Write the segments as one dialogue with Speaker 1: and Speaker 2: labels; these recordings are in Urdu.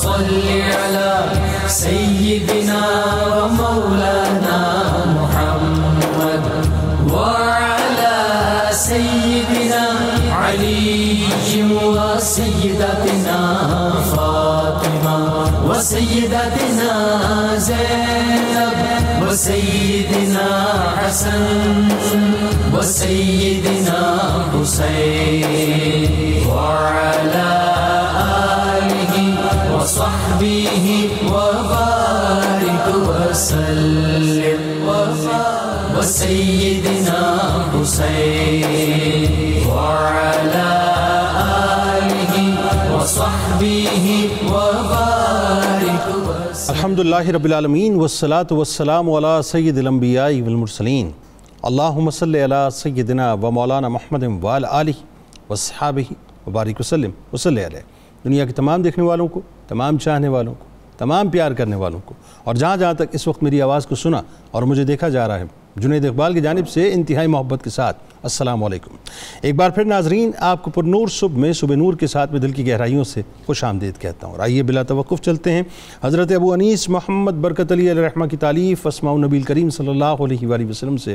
Speaker 1: صل على سيدنا ومولانا محمد وعلى سيدنا علي وسيدتنا فاطمة وسيدتنا زينب وسيدنا حسن وسيدنا حسين وعلى آله وصحبه وبارك وسلم وسيدنا حسين وعلى آله وصحبه وبارك وسلم.
Speaker 2: الحمدللہ رب العالمین والصلاة والسلام علی سید الانبیاء والمرسلین. اللہم صلی علی سیدنا و مولانا محمد وعلی آلہ وصحابہ وبارک وسلم وصلی علیہ. دنیا کے تمام دیکھنے والوں کو، تمام چاہنے والوں کو، تمام پیار کرنے والوں کو، اور جہاں جہاں تک اس وقت میری آواز کو سنا اور مجھے دیکھا جا رہا ہے، جنید اقبال کی جانب سے انتہائی محبت کے ساتھ السلام علیکم. ایک بار پھر ناظرین، آپ کو پر نور صبح میں صبح نور کے ساتھ میں دل کی گہرائیوں سے خوش آمدید کہتا ہوں. اور آئیے بلا توقف چلتے ہیں حضرت ابو انیس محمد برکت علی علیہ الرحمہ کی تالیف اسماء النبی کریم صلی اللہ علیہ وآلہ وسلم سے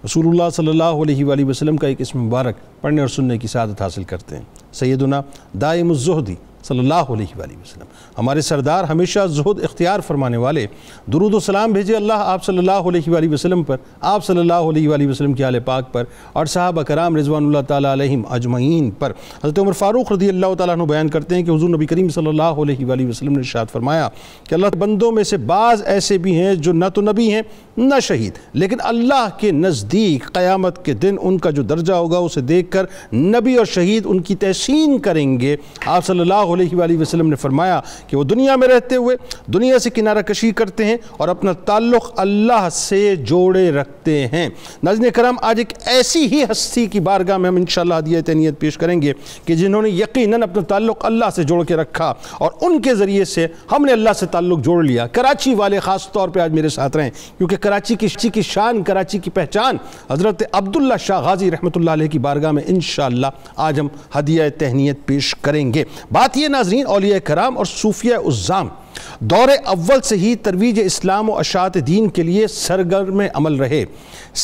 Speaker 2: رسول اللہ صلی اللہ علیہ وآلہ وسلم کا ایک اسم مبارک پڑھنے اور سننے کی سعادت حاصل کرتے ہیں. سیدنا دائم الزہدی صلی اللہ علیہ وآلہ وسلم، ہمارے سردار ہمیشہ زہد اختیار فرمانے والے، درود و سلام بھیجے اللہ آپ صلی اللہ علیہ وآلہ وسلم پر، آپ صلی اللہ علیہ وآلہ وسلم کی آل پاک پر اور صحابہ کرام رضوان اللہ تعالیٰ علیہم اجمعین پر. حضرت عمر فاروق رضی اللہ تعالیٰ عنہ بیان کرتے ہیں کہ حضور نبی کریم صلی اللہ علیہ وآلہ وسلم نے ارشاد فرمایا کہ اللہ بندوں میں سے بعض ایسے بھی ہیں جو نہ تو نبی ہیں نہ شہید، لیکن اللہ کے نزدیک قیامت کے دن ان کا جو درجہ ہوگا اسے دیکھ کر نبی اور شہید ان کی تحسین کریں گے. آپ صلی اللہ علیہ وآلہ وسلم نے فرمایا کہ وہ دنیا میں رہتے ہوئے دنیا سے کنارہ کشی کرتے ہیں اور اپنا تعلق اللہ سے جوڑے رکھتے ہیں. ناظرین کرام، آج ایک ایسی ہی ہستی کی بارگاہ میں ہم انشاءاللہ ہدیہ تہنیت پیش کریں گے کہ جنہوں نے یقیناً اپنا تعلق اللہ سے جوڑ کے رکھا اور ان کے ذریعے سے ہم نے اللہ سے تعلق جوڑ لیا. کراچی والے خاص طور پہ آج میرے ساتھ رہیں، کیونکہ کراچی کی شان، کراچی کی پہچان حضرت عبداللہ شاہ غازی رحمۃ اللہ علیہ کی بارگاہ میں انشاءاللہ آج ہم ہدیہ تہنیت پیش کریں گے. بات یہ ناظرین، اولیاء کرام اور صوفیاء عظام دور اول سے ہی ترویج اسلام و اشاعت دین کے لیے سرگرم عمل رہے.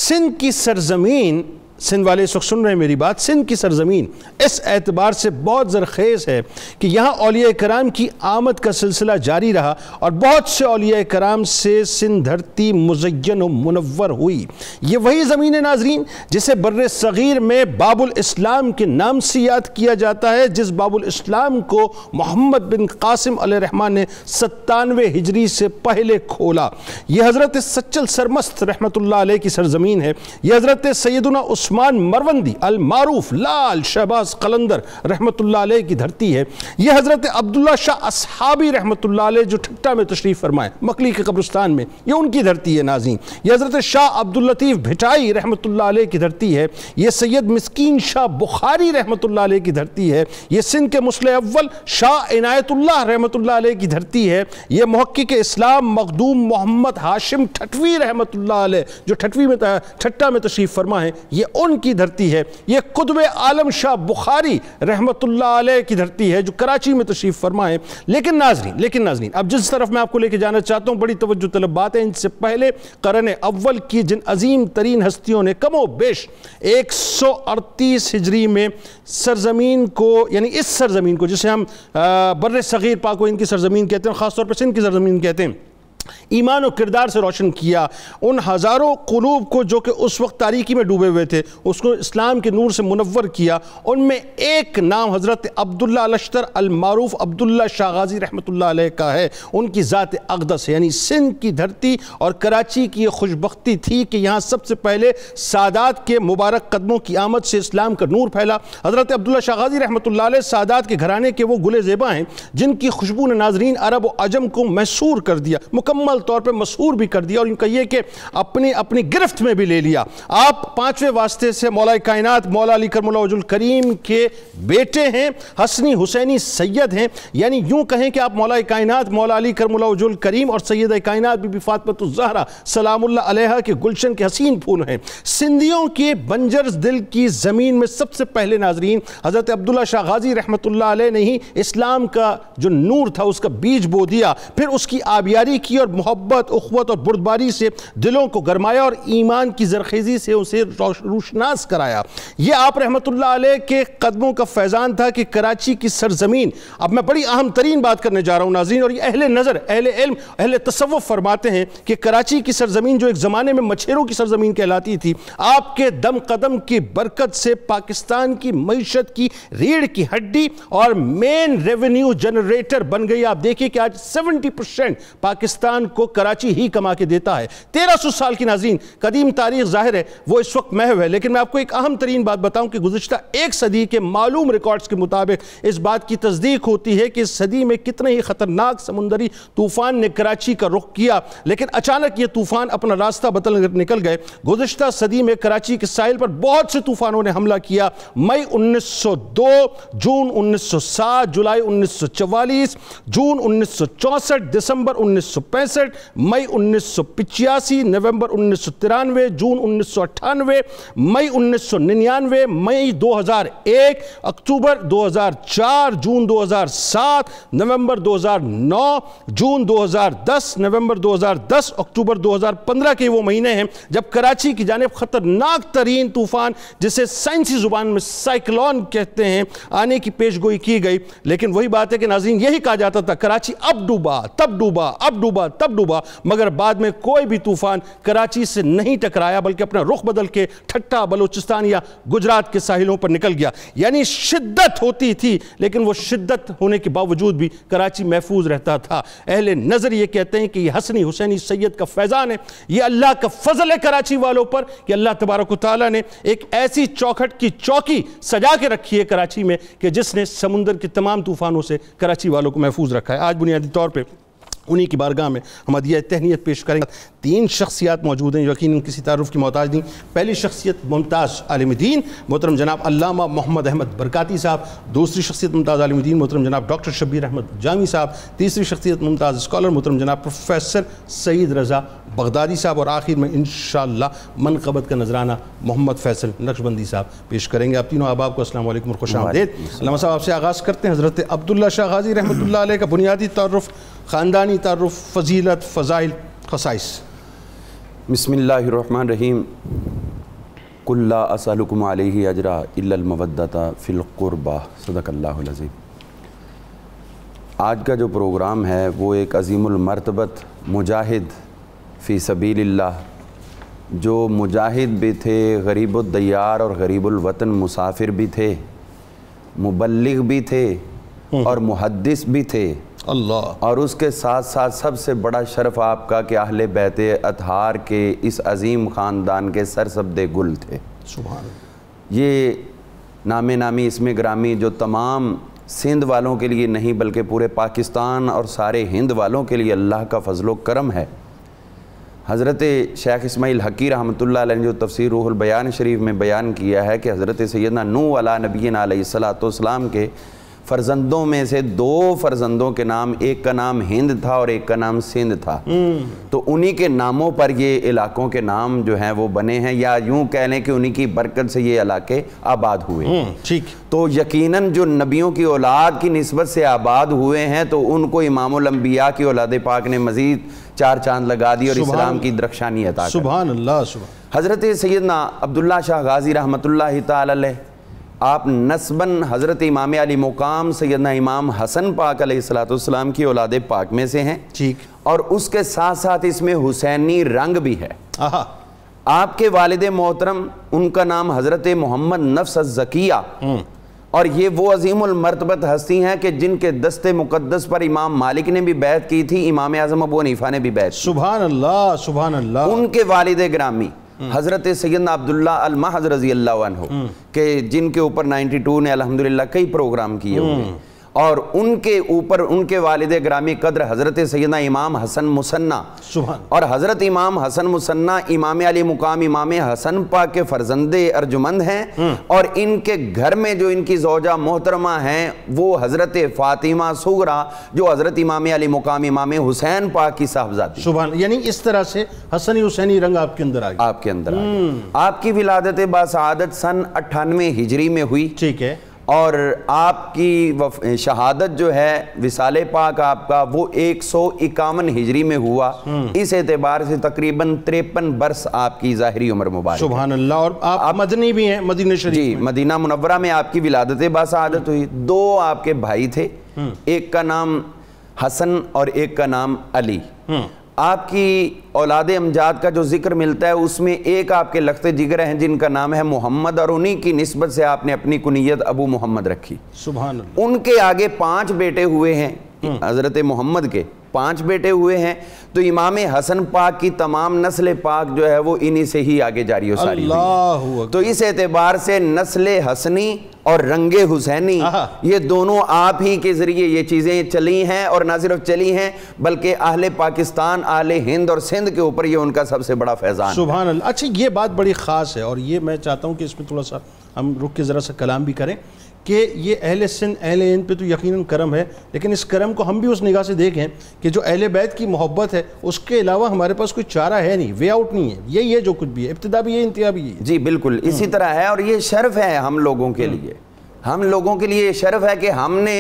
Speaker 2: سندھ کی سرزمین، سندھ والے اس وقت سن رہے ہیں میری بات، سندھ کی سرزمین اس اعتبار سے بہت زرخیز ہے کہ یہاں اولیاء کرام کی آمد کا سلسلہ جاری رہا اور بہت سے اولیاء کرام سے سندھ دھرتی مزین و منور ہوئی. یہ وہی زمین ہے ناظرین جسے بر صغیر میں باب الاسلام کے نام سے یاد کیا جاتا ہے، جس باب الاسلام کو محمد بن قاسم علیہ الرحمہ نے 97 ہجری سے پہلے کھولا. یہ حضرت سچل سرمست رحمت اللہ علیہ کی سرزمین ہے. یہ حضرت سیدنا عثمان مروندی المعروف لال شہباز قلندر رحمت اللہ علیہ کی دھرتی ہے. یہ حضرت عبداللہ شاہ اصحابی رحمت اللہ علیہ جو ٹھٹا میں تشریف فرمائے مکلی کے قبرستان میں، یہ ان کی دھرتی ہے ناظرین. یہ حضرت شاہ عبداللطیف بھٹائی رحمت اللہ علیہ کی دھرتی ہے. یہ سید مسکین شاہ بخاری رحمت اللہ علیہ کی دھرتی ہے. یہ سندھ کے مسلح اول شاہ عنایت اللہ رحمت اللہ علیہ کی دھرتی ہے. یہ محقق اسلام مخدوم محمد ہاشم ٹھٹوی رحمت اللہ علیہ جو ٹھٹا میں تشریف فرما ہے، یہ ان کی دھرتی ہے. یہ قطب عالم شاہ بخاری رحمت اللہ علیہ کی دھرتی ہے جو کراچی میں تشریف فرما ہے. لیکن ناظرین اب جس طرف میں آپ کو لے کے جانا چاہتا ہوں بڑی توجہ طلب بات ہے. ان سے پہلے قرن اول کی جن عظیم ترین ہستیوں نے کم و بیش 138 ہجری میں سرزمین کو، یعنی اس سرزمین کو جسے ہم بر صغیر پاک و ہند کی سرزمین کہتے ہیں، خاص طور پر سندھ کی سرزمین کہتے ہیں، ایمان و کردار سے روشن کیا. ان ہزاروں قلوب کو جو کہ اس وقت تاریکی میں ڈوبے ہوئے تھے اس کو اسلام کے نور سے منور کیا. ان میں ایک نام حضرت عبداللہ الاشتر المعروف عبداللہ شاہ غازی رحمت اللہ علیہ کا ہے. ان کی ذات اقدس ہے، یعنی سندھ کی دھرتی اور کراچی کی یہ خوشبختی تھی کہ یہاں سب سے پہلے سادات کے مبارک قدموں کی آمد سے اسلام کا نور پھیلا. حضرت عبداللہ شاہ غازی رحمت اللہ علیہ سادات کے گھرانے کے وہ گل زیبا ہیں جن کی خوشبو نے ناظرین عرب و عجم کو محصور کر دیا، مکمل مکمل طور پہ مسحور بھی کر دیا اور یوں کہیے کہ اپنی گرفت میں بھی لے لیا۔ آپ 5ویں واسطے سے مولا کائنات مولا علی کرم اللہ وجہ الکریم کے بیٹے ہیں، حسنی حسینی سید ہیں، یعنی یوں کہیں کہ آپ مولا کائنات مولا علی کرم اللہ وجہ الکریم اور سید کائنات بی بی فاطمہ الزہرا سلام اللہ علیہا کے گلشن کے حسین پھول ہیں۔ سندھیوں کے بنجر دل کی زمین میں سب سے پہلے ناظرین حضرت عبداللہ شاہ غازی رحمۃ اللہ علیہ نے ہی اسلام کا جو نور تھا اس کا بیج بو دیا، پھر اس کی آبیاری کی اور محبت، اخوت اور بردباری سے دلوں کو گرمایا اور ایمان کی زرخیزی سے اسے روشناس کرایا۔ یہ آپ رحمۃ اللہ علیہ کے قدموں کا فیضان تھا کہ کراچی کی سرزمین، اب میں بڑی اہم ترین بات کرنے جا رہا ہوں ناظرین، اور یہ اہل نظر، اہل علم، اہل تصوف فرماتے ہیں کہ کراچی کی سرزمین جو ایک زمانے میں مچھیروں کی سرزمین کہلاتی تھی، آپ کے دم قدم کی برکت سے پاکستان کی معیشت کی ریڑھ کی ہڈی اور مین ریونیو جنریٹر بن گئی۔ آپ دیکھیں کہ آج 70% پاکستان کو کراچی ہی کما کے دیتا ہے۔ 1300 سال کی ناظرین قدیم تاریخ ظاہر ہے وہ اس وقت محو ہے، لیکن میں آپ کو ایک اہم ترین بات بتاؤں کہ گزشتہ ایک صدی کے معلوم ریکارڈز کے مطابق اس بات کی تصدیق ہوتی ہے کہ اس صدی میں کتنے ہی خطرناک سمندری طوفان نے کراچی کا رخ کیا، لیکن اچانک یہ طوفان اپنا راستہ بدل نکل گئے۔ گزشتہ صدی میں کراچی کے ساحل پر بہت سے طوفانوں نے حملہ کیا۔ مئی 1902، جون 1907، جولائی 1944، جون 1964، دسمبر 1965، مئی 1985، نومبر 1993، جون 1998، مئی 1999، مئی 2001، اکتوبر 2004، جون 2007، نومبر 2009، جون 2010، نومبر 2010، اکتوبر 2015 کے وہ مہینے ہیں جب کراچی کی جانب خطرناک ترین طوفان جسے سائنسی زبان میں سائیکلون کہتے ہیں آنے کی پیش گوئی کی گئی۔ لیکن وہی بات ہے کہ ناظرین یہی کہا جاتا تھا کراچی اب ڈوبا، تب ڈوبا، اب ڈوبا، تب ڈوبا، مگر بعد میں کوئی بھی طوفان کراچی سے نہیں ٹکرایا بلکہ اپنا رخ بدل کے ٹھٹا بلوچستان یا گجرات کے ساحلوں پر نکل گیا۔ یعنی شدت ہوتی تھی لیکن وہ شدت ہونے کے باوجود بھی کراچی محفوظ رہتا تھا۔ اہل نظر یہ کہتے ہیں کہ یہ حسنی حسینی سید کا فیضان ہے، یہ اللہ کا فضل ہے کراچی والوں پر کہ اللہ تبارک و تعالیٰ نے ایک ایسی چوکھٹ کی چوکی سجا کے رکھی ہے کراچی میں کہ جس نے سمندر کے تمام طوفانوں سے کراچی والوں کو محفوظ رکھا ہے۔ آج بنیادی طور پہ انہی کی بارگاہ میں ہم ہدیہ تہنیت پیش کریں گے۔ 3 شخصیات موجود ہیں جو یقیناً کسی تعارف کی محتاج نہیں۔ پہلی شخصیت ممتاز عالم دین محترم جناب علامہ محمد احمد برکاتی صاحب، دوسری شخصیت ممتاز عالم دین محترم جناب ڈاکٹر شبیر احمد جامی صاحب، تیسری شخصیت ممتاز اسکالر محترم جناب پروفیسر سعید رضا بغدادی صاحب، اور آخر میں انشاءاللہ منقبت کا نذرانہ محمد فیصل نقشبندی صاحب پیش کریں گے۔ آپ تینوں احباب کو السلام علیکم اور خوش آمدید۔ علامہ صاحب آپ سے آغاز کرتے ہیں حضرت عبداللہ شاہ غازی رحمۃ اللہ علیہ کا بنیادی تعارف، خاندانی تعارف، فضیلت، فضائل، خصائص۔
Speaker 3: بسم اللہ الرحمن الرحیم۔ قل لا اسألکم علیہ اجرا الا المودۃ فی القربہ، صدق اللہ العظیم۔ آج کا جو پروگرام ہے وہ ایک عظیم المرتبت مجاہد فی سبیل اللہ، جو مجاہد بھی تھے، غریب الدیار اور غریب الوطن مسافر بھی تھے، مبلغ بھی تھے اور محدث بھی تھے،
Speaker 2: اللہ، اور
Speaker 3: اس کے ساتھ ساتھ سب سے بڑا شرف آپ کا کہ اہل بیت اطہار کے اس عظیم خاندان کے سرسبد گل تھے۔
Speaker 2: سبحان اللہ۔
Speaker 3: یہ نام نامی اسم گرامی جو تمام سندھ والوں کے لیے نہیں بلکہ پورے پاکستان اور سارے ہند والوں کے لیے اللہ کا فضل و کرم ہے۔ حضرت شیخ اسماعیل حقی رحمۃ اللہ علیہ نے جو تفسیر روح البیان شریف میں بیان کیا ہے کہ حضرت سیدنا نوح علیہ نبینا علیہ السلام کے فرزندوں میں سے 2 فرزندوں کے نام، ایک کا نام ہند تھا اور ایک کا نام سندھ تھا، تو انہی کے ناموں پر یہ علاقوں کے نام جو ہیں وہ بنے ہیں، یا یوں کہہ لیں کہ انہی کی برکت سے یہ علاقے آباد ہوئے۔
Speaker 2: ٹھیک،
Speaker 3: تو یقیناً جو نبیوں کی اولاد کی نسبت سے آباد ہوئے ہیں تو ان کو امام الانبیاء کی اولاد پاک نے مزید 4 چاند لگا دی اور اسلام کی درخشانی عطا کر۔
Speaker 2: سبحان اللہ، سبحان۔
Speaker 3: حضرت سیدنا عبداللہ شاہ غازی رحمۃ اللہ تعالی علیہ، آپ نسباً حضرت امام علی مقام سیدنا امام حسن پاک علیہ السلام کی اولاد پاک میں سے ہیں،
Speaker 2: ٹھیک،
Speaker 3: اور اس کے ساتھ ساتھ اس میں حسینی رنگ بھی ہے۔
Speaker 2: آہا،
Speaker 3: آپ کے والد محترم ان کا نام حضرت محمد نفس الزکیہ، اور یہ وہ عظیم المرتبت ہستی ہیں کہ جن کے دست مقدس پر امام مالک نے بھی بیعت کی تھی، امام اعظم ابو حنیفہ نے بھی بیعت کی۔
Speaker 2: سبحان اللہ، سبحان اللہ۔
Speaker 3: ان کے والد گرامی حضرت سیدنا عبداللہ المحض رضی اللہ عنہ کہ جن کے اوپر 92 نے الحمدللہ کئی پروگرام کیے ہوئے، اور ان کے اوپر ان کے والد گرامی قدر حضرت سیدنا امام حسن مثنیٰ
Speaker 2: سبحان
Speaker 3: اور حضرت امام حسن مثنیٰ امام علی مقام امام حسن پاک کے فرزند ارجمند ہیں، اور ان کے گھر میں جو ان کی زوجہ محترمہ ہیں وہ حضرت فاطمہ صغریٰ جو حضرت امام علی مقام امام حسین پاک کی صاحبزادی.
Speaker 2: سبحان. یعنی اس طرح سے حسنی حسینی رنگ آپ کے اندر آ گیا.
Speaker 3: آپ کے اندر آپ کی ولادت باسعادت سن 98 ہجری میں ہوئی،
Speaker 2: ٹھیک ہے،
Speaker 3: اور آپ کی شہادت جو ہے وصال پاک آپ کا وہ 151 ہجری میں ہوا. اس اعتبار سے تقریباً 53 برس آپ کی ظاہری عمر مبارک.
Speaker 2: سبحان اللہ. اور آپ مدنی بھی ہیں، مدینہ شریف.
Speaker 3: جی، مدینہ منورہ میں آپ کی ولادت باسعادت ہوئی. 2 آپ کے بھائی تھے، ایک کا نام حسن اور ایک کا نام علی. آپ کی اولاد امجاد کا جو ذکر ملتا ہے اس میں ایک آپ کے لخت جگر ہیں جن کا نام ہے محمد، اور انہی کی نسبت سے آپ نے اپنی کنیت ابو محمد رکھی.
Speaker 2: سبحان اللہ.
Speaker 3: ان کے آگے 5 بیٹے ہوئے ہیں، حضرت محمد کے 5 بیٹے ہوئے ہیں، تو امام حسن پاک کی تمام نسل پاک جو ہے وہ انہی سے ہی آگے جاری و ساری ہوئی ہے. تو اس اعتبار سے نسل حسنی اور رنگ حسینی یہ دونوں آپ ہی کے ذریعے یہ چیزیں چلی ہیں، اور نہ صرف چلی ہیں بلکہ اہل پاکستان، اہل ہند اور سندھ کے اوپر یہ ان کا سب سے بڑا فیضان.
Speaker 2: سبحان اللہ. اچھا، یہ بات بڑی خاص ہے، اور یہ میں چاہتا ہوں کہ اس میں تھوڑا سا ہم رک کے ذرا سا کلام بھی کریں کہ یہ اہل سندھ اہل ہند پہ تو یقیناً کرم ہے، لیکن اس کرم کو ہم بھی اس نگاہ سے دیکھیں کہ جو اہل بیت کی محبت ہے اس کے علاوہ ہمارے پاس کوئی چارہ ہے نہیں، وے آؤٹ نہیں ہے. یہی ہے جو کچھ بھی ہے، ابتدا بھی ہے، انتہا بھی ہے.
Speaker 3: جی بالکل اسی طرح ہے، اور یہ شرف ہے ہم لوگوں کے لیے. ہم لوگوں کے لیے یہ شرف ہے کہ ہم نے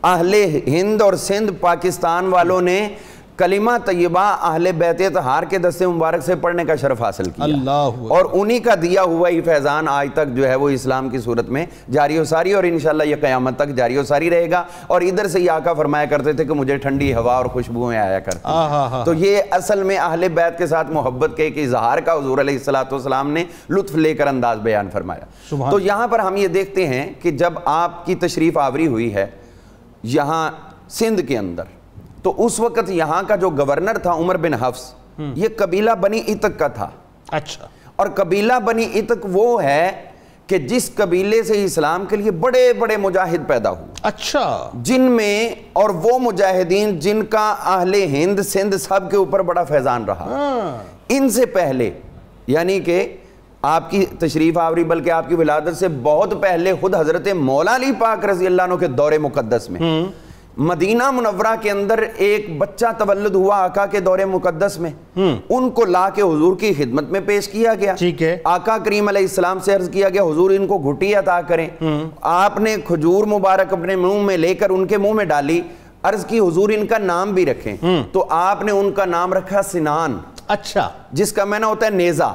Speaker 3: اہل ہند اور سندھ پاکستان والوں نے کلمہ طیبہ اہل بیت اطہار کے دست مبارک سے پڑھنے کا شرف حاصل کیا.
Speaker 2: اللہ.
Speaker 3: اور انہی کا دیا ہوا ہی فیضان آج تک جو ہے وہ اسلام کی صورت میں جاری و ساری، اور انشاءاللہ یہ قیامت تک جاری و ساری رہے گا. اور ادھر سے یہ آقا فرمایا کرتے تھے کہ مجھے ٹھنڈی ہوا اور خوشبوئیں آیا کرتی ہیں. تو یہ اصل میں اہل بیت کے ساتھ محبت کے ایک اظہار کا حضور علیہ السلام نے لطف لے کر انداز بیان فرمایا. تو یہاں پر ہم یہ دیکھتے ہیں کہ جب آپ کی تشریف آوری ہوئی ہے یہاں سندھ کے اندر، تو اس وقت یہاں کا جو گورنر تھا عمر بن حفص، یہ قبیلہ بنی عتق کا تھا.
Speaker 2: اچھا.
Speaker 3: اور قبیلہ بنی عتق وہ ہے کہ جس قبیلے سے اسلام کے لیے بڑے بڑے مجاہد پیدا ہوئے.
Speaker 2: اچھا.
Speaker 3: جن میں اور وہ مجاہدین جن کا اہل ہند سندھ سب کے اوپر بڑا فیضان رہا. ان سے پہلے یعنی کہ آپ کی تشریف آوری بلکہ آپ کی ولادت سے بہت پہلے خود حضرت مولا علی پاک رضی اللہ عنہ کے دور مقدس میں مدینہ منورہ کے اندر ایک بچہ تولد ہوا آقا کے دور مقدس میں. ان کو لا کے حضور کی خدمت میں پیش کیا گیا.
Speaker 2: ٹھیک ہے.
Speaker 3: آقا کریم علیہ السلام سے عرض کیا گیا حضور ان کو گھٹی عطا کریں. آپ نے کھجور مبارک اپنے منہ میں لے کر ان کے منہ میں ڈالی، عرض کی حضور ان کا نام بھی رکھیں. تو آپ نے ان کا نام رکھا سنان.
Speaker 2: اچھا.
Speaker 3: جس کا معنی ہوتا ہے نیزہ.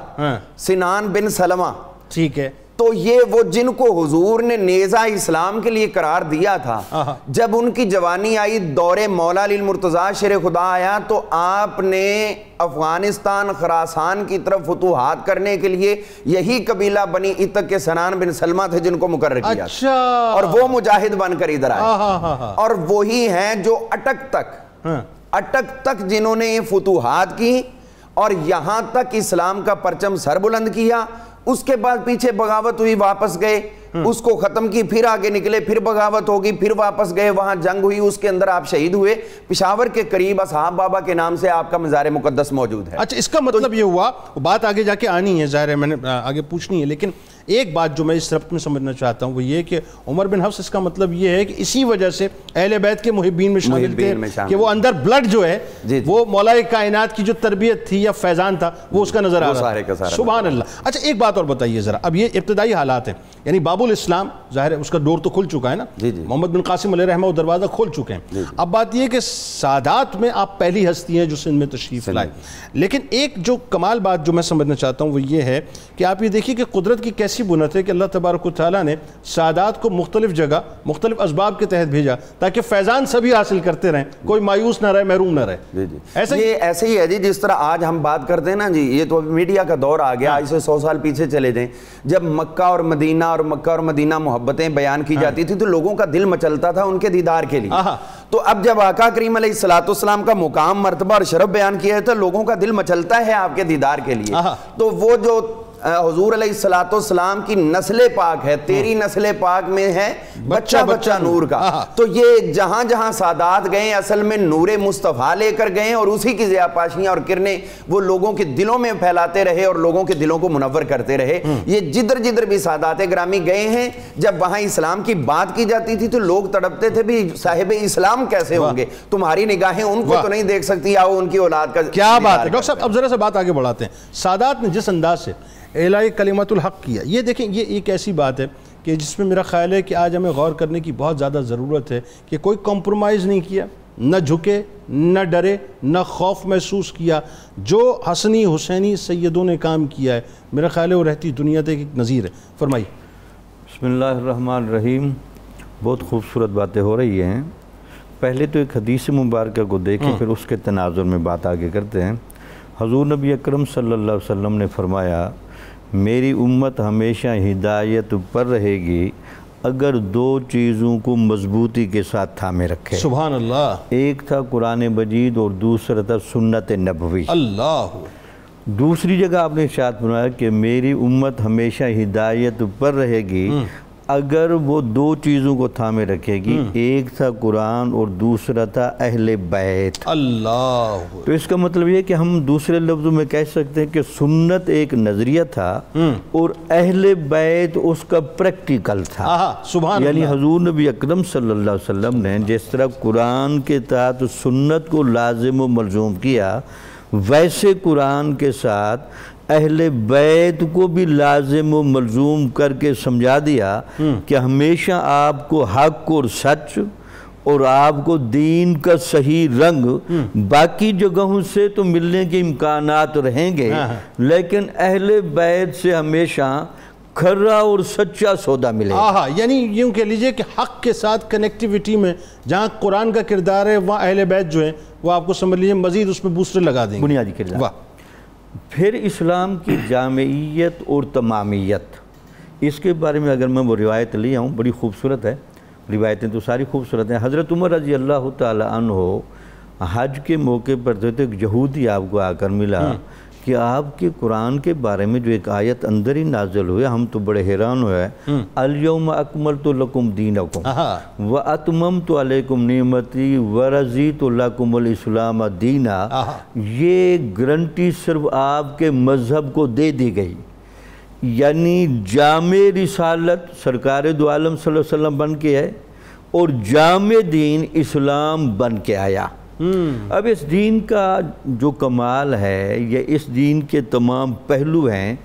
Speaker 3: سنان بن سلمہ.
Speaker 2: ٹھیک ہے.
Speaker 3: تو یہ وہ جن کو حضور نے نیزہ اسلام کے لیے قرار دیا تھا، جب ان کی جوانی آئی، دور مولا علی المرتضیٰ شیر خدا آیا، تو آپ نے افغانستان خراسان کی طرف فتوحات کرنے کے لیے یہی قبیلہ بنی عتق کے سنان بن سلمہ تھے جن کو مقرر کیا.
Speaker 2: اچھا.
Speaker 3: اور وہ مجاہد بن کر ادھر آئے، اور وہی ہیں جو اٹک تک جنہوں نے فتوحات کی اور یہاں تک اسلام کا پرچم سر بلند کیا. اس کے بعد پیچھے بغاوت ہوئی، واپس گئے، اس کو ختم کی، پھر آگے نکلے، پھر بغاوت ہوگی، پھر واپس گئے، وہاں جنگ ہوئی، اس کے اندر آپ شہید ہوئے. پشاور کے قریب اصحاب بابا کے نام سے آپ کا مزار مقدس موجود ہے.
Speaker 2: اچھا، اس کا مطلب یہ ہوا، بات آگے جا کے آنی ہے، ظاہر ہے میں نے آگے پوچھنی ہے، لیکن ایک بات جو میں اس ربط میں سمجھنا چاہتا ہوں وہ یہ کہ عمر بن حفص، اس کا مطلب یہ ہے کہ اسی وجہ سے اہل بیت کے محبین میں شامل تھے کہ وہ اندر بلڈ جو ہے وہ مولا کائنات کی جو تربیت تھی یا فیضان تھا وہ اس کا نظر آ رہا ہے. سبحان اللہ. اچھا، ایک بات اور بتائیے ذرا، اب یہ ابتدائی حالات ہیں، یعنی باب الاسلام ظاہر ہے اس کا ڈور تو کھل چکا ہے نا، محمد بن قاسم علیہ رحمہ وہ دروازہ کھول چکے ہیں. اب بات یہ کہ سادات میں آپ پہلی ہستی ہیں جو سندھ میں تشریف لائے. لیکن ایک جو کمال بات جو میں سمجھنا چاہتا ہوں وہ یہ ہے کہ آپ یہ دیکھیے کہ قدرت کی کیسی بنت ہے کہ اللہ تبارک و تعالیٰ نے سادات کو مختلف جگہ مختلف اسباب کے تحت بھیجا تاکہ فیضان سبھی حاصل کرتے رہیں، کوئی مایوس نہ رہے، محروم نہ رہے.
Speaker 3: ایسے ہی ہے جی، جس طرح آج ہم بات کرتے ہیں نا جی، یہ تو میڈیا کا دور آ گیا. آج سے 100 سال پیچھے چلے جائیں، جب مکہ اور مدینہ محبتیں بیان کی جاتی تھی تو لوگوں کا دل مچلتا تھا ان کے دیدار کے لیے. تو اب جب آقا کریم علیہ السلام کا مقام، مرتبہ اور شرف بیان کیا ہے تو لوگوں کا دل مچلتا ہے آپ کے دیدار کے لیے. تو وہ جو حضور علیہ السلام کی نسل پاک ہے، تیری نسل پاک میں ہے بچہ بچہ نور کا۔ تو یہ جہاں جہاں سادات گئے اصل میں نور مصطفیٰ لے کر گئے اور اسی کی ضیاءپاشیاں اور کرنیں وہ لوگوں کے دلوں میں پھیلاتے رہے اور لوگوں کے دلوں کو منور کرتے رہے۔ یہ جدھر جدھر بھی سادات گرامی گئے ہیں، جب وہاں اسلام کی بات کی جاتی تھی تو لوگ تڑپتے تھے بھی صاحب اسلام کیسے ہوں گے، تمہاری نگاہیں ان کو تو نہیں دیکھ سکتی، آؤ ان کی اولاد کا۔
Speaker 2: کیا بات ہے ڈاکٹر صاحب، اب ذرا سے بات آگے بڑھاتے ہیں۔ سادات نے جس انداز سے اعلاء کلمت الحق کیا، یہ دیکھیں یہ ایک ایسی بات ہے کہ جس میں میرا خیال ہے کہ آج ہمیں غور کرنے کی بہت زیادہ ضرورت ہے کہ کوئی کمپرومائز نہیں کیا، نہ جھکے، نہ ڈرے، نہ خوف محسوس کیا۔ جو حسنی حسینی سیدوں نے کام کیا ہے میرا خیال ہے وہ رہتی دنیا تک ایک نظیر ہے۔ فرمائیے۔
Speaker 4: بسم اللہ الرحمن الرحیم۔ بہت خوبصورت باتیں ہو رہی ہیں۔ پہلے تو ایک حدیث مبارکہ کو دیکھیں، پھر اس کے تناظر میں بات آگے کرتے ہیں۔ حضور نبی اکرم صلی اللہ علیہ وسلم نے فرمایا، میری امت ہمیشہ ہدایت پر رہے گی اگر دو چیزوں کو مضبوطی کے ساتھ تھامے رکھے۔
Speaker 2: سبحان اللہ۔
Speaker 4: ایک تھا قرآن مجید اور دوسرا تھا سنت نبوی۔
Speaker 2: اللہ۔
Speaker 4: دوسری جگہ آپ نے ارشاد فرمایا کہ میری امت ہمیشہ ہدایت پر رہے گی اگر وہ دو چیزوں کو تھامے رکھے گی، ایک تھا قرآن اور دوسرا تھا اہل بیت۔
Speaker 2: اللہ۔
Speaker 4: تو اس کا مطلب یہ کہ ہم دوسرے لفظوں میں کہہ سکتے ہیں کہ سنت ایک نظریہ تھا اور اہل بیت اس کا پریکٹیکل تھا۔
Speaker 2: سبحان
Speaker 4: یعنی
Speaker 2: اللہ۔
Speaker 4: حضور نبی اکرم صلی اللہ علیہ وسلم نے جس طرح قرآن کے تحت سنت کو لازم و ملزوم کیا، ویسے قرآن کے ساتھ اہل بیت کو بھی لازم و ملزوم کر کے سمجھا دیا کہ ہمیشہ آپ کو حق اور سچ اور آپ کو دین کا صحیح رنگ باقی جگہوں سے تو ملنے کے امکانات رہیں گے، لیکن اہل بیت سے ہمیشہ کھرا اور سچا سودا ملے گا۔
Speaker 2: یعنی یوں کہہ لیجئے کہ حق کے ساتھ کنیکٹیویٹی میں جہاں قرآن کا کردار ہے وہاں اہل بیت جو ہیں وہ آپ کو سمجھ لیجئے مزید اس میں بوسٹر لگا دیں گے،
Speaker 4: بنیادی کردار۔ پھر اسلام کی جامعیت اور تمامیت، اس کے بارے میں اگر میں وہ روایت لے آؤں، بڑی خوبصورت ہے، روایتیں تو ساری خوبصورت ہیں۔ حضرت عمر رضی اللہ تعالی عنہ حج کے موقع پر تو ایک یہودی آپ کو آ کر ملا کہ آپ کے قرآن کے بارے میں جو ایک آیت اندر ہی نازل ہوئے، ہم تو بڑے حیران ہوئے، الیوم اکملت لکم دینکم واتممت علیکم نعمتی ورضیت لکم الاسلام دینا۔ یہ گارنٹی صرف آپ کے مذہب کو دے دی گئی، یعنی جامع رسالت سرکار دو عالم صلی اللہ علیہ وسلم بن کے ہے اور جامع دین اسلام بن کے آیا۔ اب اس دین کا جو کمال ہے یا اس دین کے تمام پہلو ہیں،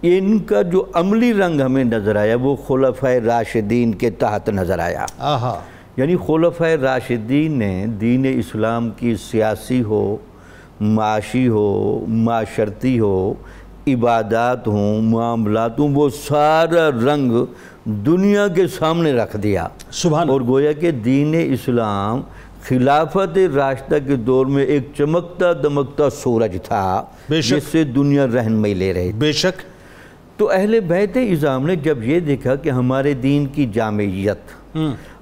Speaker 4: ان کا جو عملی رنگ ہمیں نظر آیا وہ خلفائے راشدین کے تحت نظر آیا۔ یعنی خلفائے راشدین نے دین اسلام کی سیاسی ہو، معاشی ہو، معاشرتی ہو، عبادات ہوں، معاملات ہوں، وہ سارا رنگ دنیا کے سامنے رکھ دیا۔
Speaker 2: سبحان۔
Speaker 4: اور گویا کہ دین اسلام خلافت راشدہ کے دور میں ایک چمکتا دمکتا سورج تھا جس سے دنیا رہنمائی لے رہی تھی۔
Speaker 2: بے شک۔
Speaker 4: تو اہل بیت اعظام نے جب یہ دیکھا کہ ہمارے دین کی جامعیت،